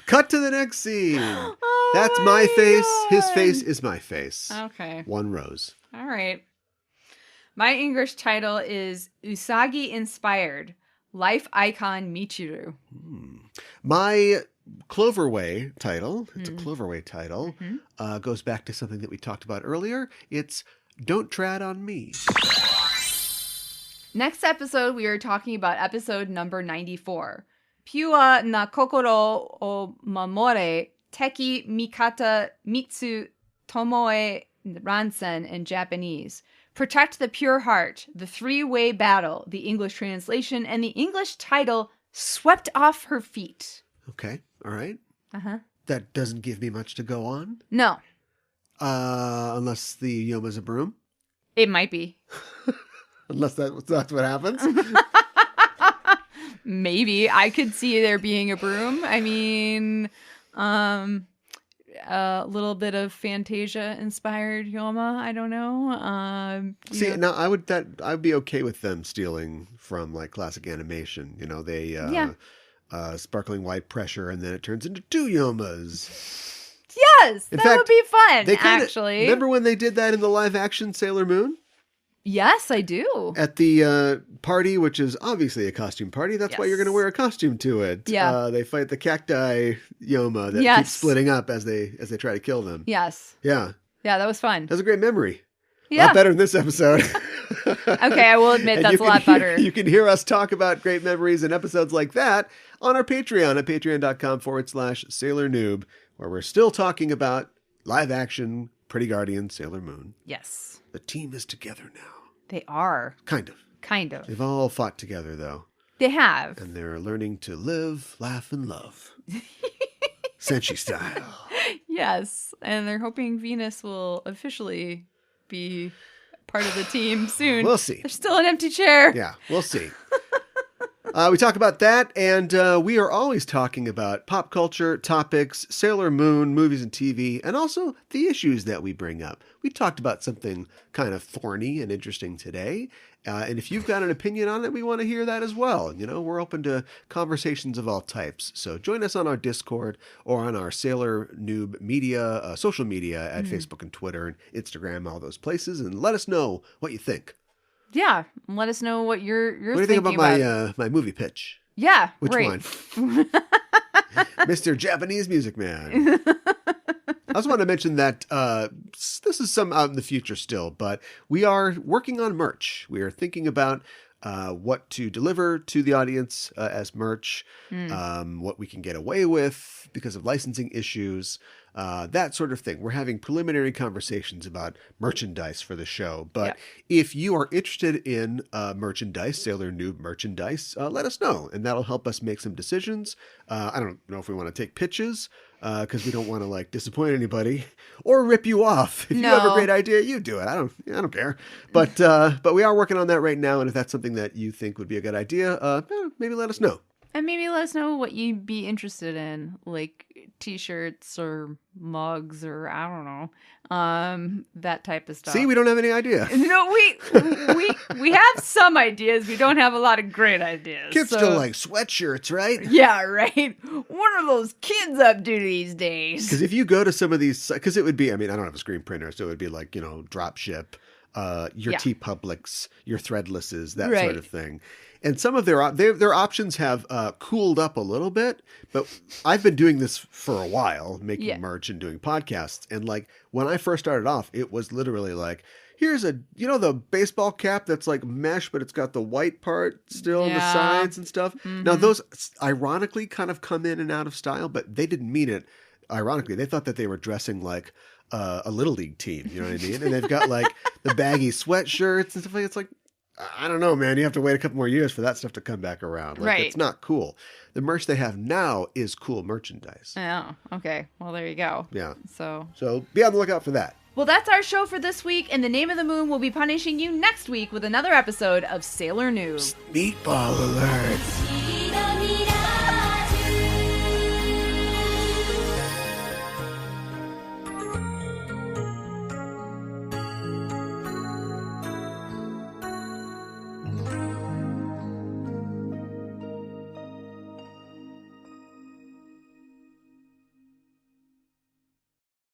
Cut to the next scene. Oh That's my face. His face is my face. Okay. 1 rose. All right. My English title is Usagi Inspired, Life Icon Michiru. My Cloverway title, it's a Cloverway title, goes back to something that we talked about earlier. It's Don't Trad on Me. Next episode, we are talking about episode number 94. Pure na kokoro o mamore, teki mikata mitsu tomoe ransen in Japanese. Protect the Pure Heart, the 3-way battle, the English translation, and the English title, Swept Off Her Feet. Okay, all right. Uh-huh. That doesn't give me much to go on. No, Unless the Yoma's a broom. it might be. Unless that's what happens. Maybe. I could see there being a broom. I mean, a little bit of Fantasia inspired Yoma. I don't know. See, now I'd be okay with them stealing from like classic animation. They sparkling white pressure, and then it turns into 2 Yomas. Yes, In that fact, would be fun. They kinda, actually, remember when they did that in the live action Sailor Moon yes, I do. at the party, which is obviously a costume party. That's why you're going to wear a costume to it. Yeah. They fight the cacti Yoma that Yes. keeps splitting up as they try to kill them. Yes, Yeah, yeah, that was fun. that's a great memory. A Yeah. lot better than this episode. Okay, I will admit And that's you a can lot better. You can hear us talk about great memories and episodes like that on our Patreon at patreon.com/Sailor Noob, where we're still talking about live action Pretty Guardian Sailor Moon. Yes, The team is together now. they are Kind of. kind of. They've all fought together, though. They have. And they're learning to live, laugh, and love. Senshi style. Yes, and they're hoping Venus will officially be part of the team soon. We'll see. There's still an empty chair. Yeah, we'll see. We talk about that, and we are always talking about pop culture, topics, Sailor Moon, movies and TV, and also the issues that we bring up. We talked about something kind of thorny and interesting today, and if you've got an opinion on it, we want to hear that as well. We're open to conversations of all types, so join us on our Discord or on our Sailor Noob media, social media at Facebook and Twitter and Instagram, all those places, and let us know what you think. Yeah, let us know what you're What do you think thinking about my movie pitch? Yeah, Which right. one? Mr. Japanese Music Man. I also want to mention that this is some out in the future still, but we are working on merch. We are thinking about what to deliver to the audience as merch, what we can get away with because of licensing issues, that sort of thing. We're having preliminary conversations about merchandise for the show. But if you are interested in merchandise, Sailor Noob merchandise, let us know, and that'll help us make some decisions. I don't know if we want to take pitches because we don't want to disappoint anybody or rip you off. If you have a great idea, you do it. I don't care. But we are working on that right now, and if that's something that you think would be a good idea, maybe let us know. And maybe let us know what you'd be interested in, like t-shirts or mugs or I don't know, that type of stuff. See, we don't have any idea. No, we have some ideas. We don't have a lot of great ideas. Kids still like sweatshirts, right? Yeah, right. What are those kids up to these days? Because if you go to some of these, because it would be, I mean, I don't have a screen printer, so it would be like, you know, drop ship, your TeePublics, your Threadlesses, that sort of thing. And some of their options have cooled up a little bit, but I've been doing this for a while, making merch and doing podcasts. And like when I first started off, it was literally like, here's a, you know, the baseball cap that's like mesh, but it's got the white part still on the sides and stuff. Mm-hmm. Now those ironically kind of come in and out of style, but they didn't mean it ironically. They thought that they were dressing like a little league team, you know what I mean? And they've got like the baggy sweatshirts and stuff like that. It's like, I don't know, man. You have to wait a couple more years for that stuff to come back around. Like, it's not cool. The merch they have now is cool merchandise. Oh, okay. Well, there you go. Yeah. So be on the lookout for that. Well, that's our show for this week, and the Name of the Moon will be punishing you next week with another episode of Sailor Noob. Meatball Alert.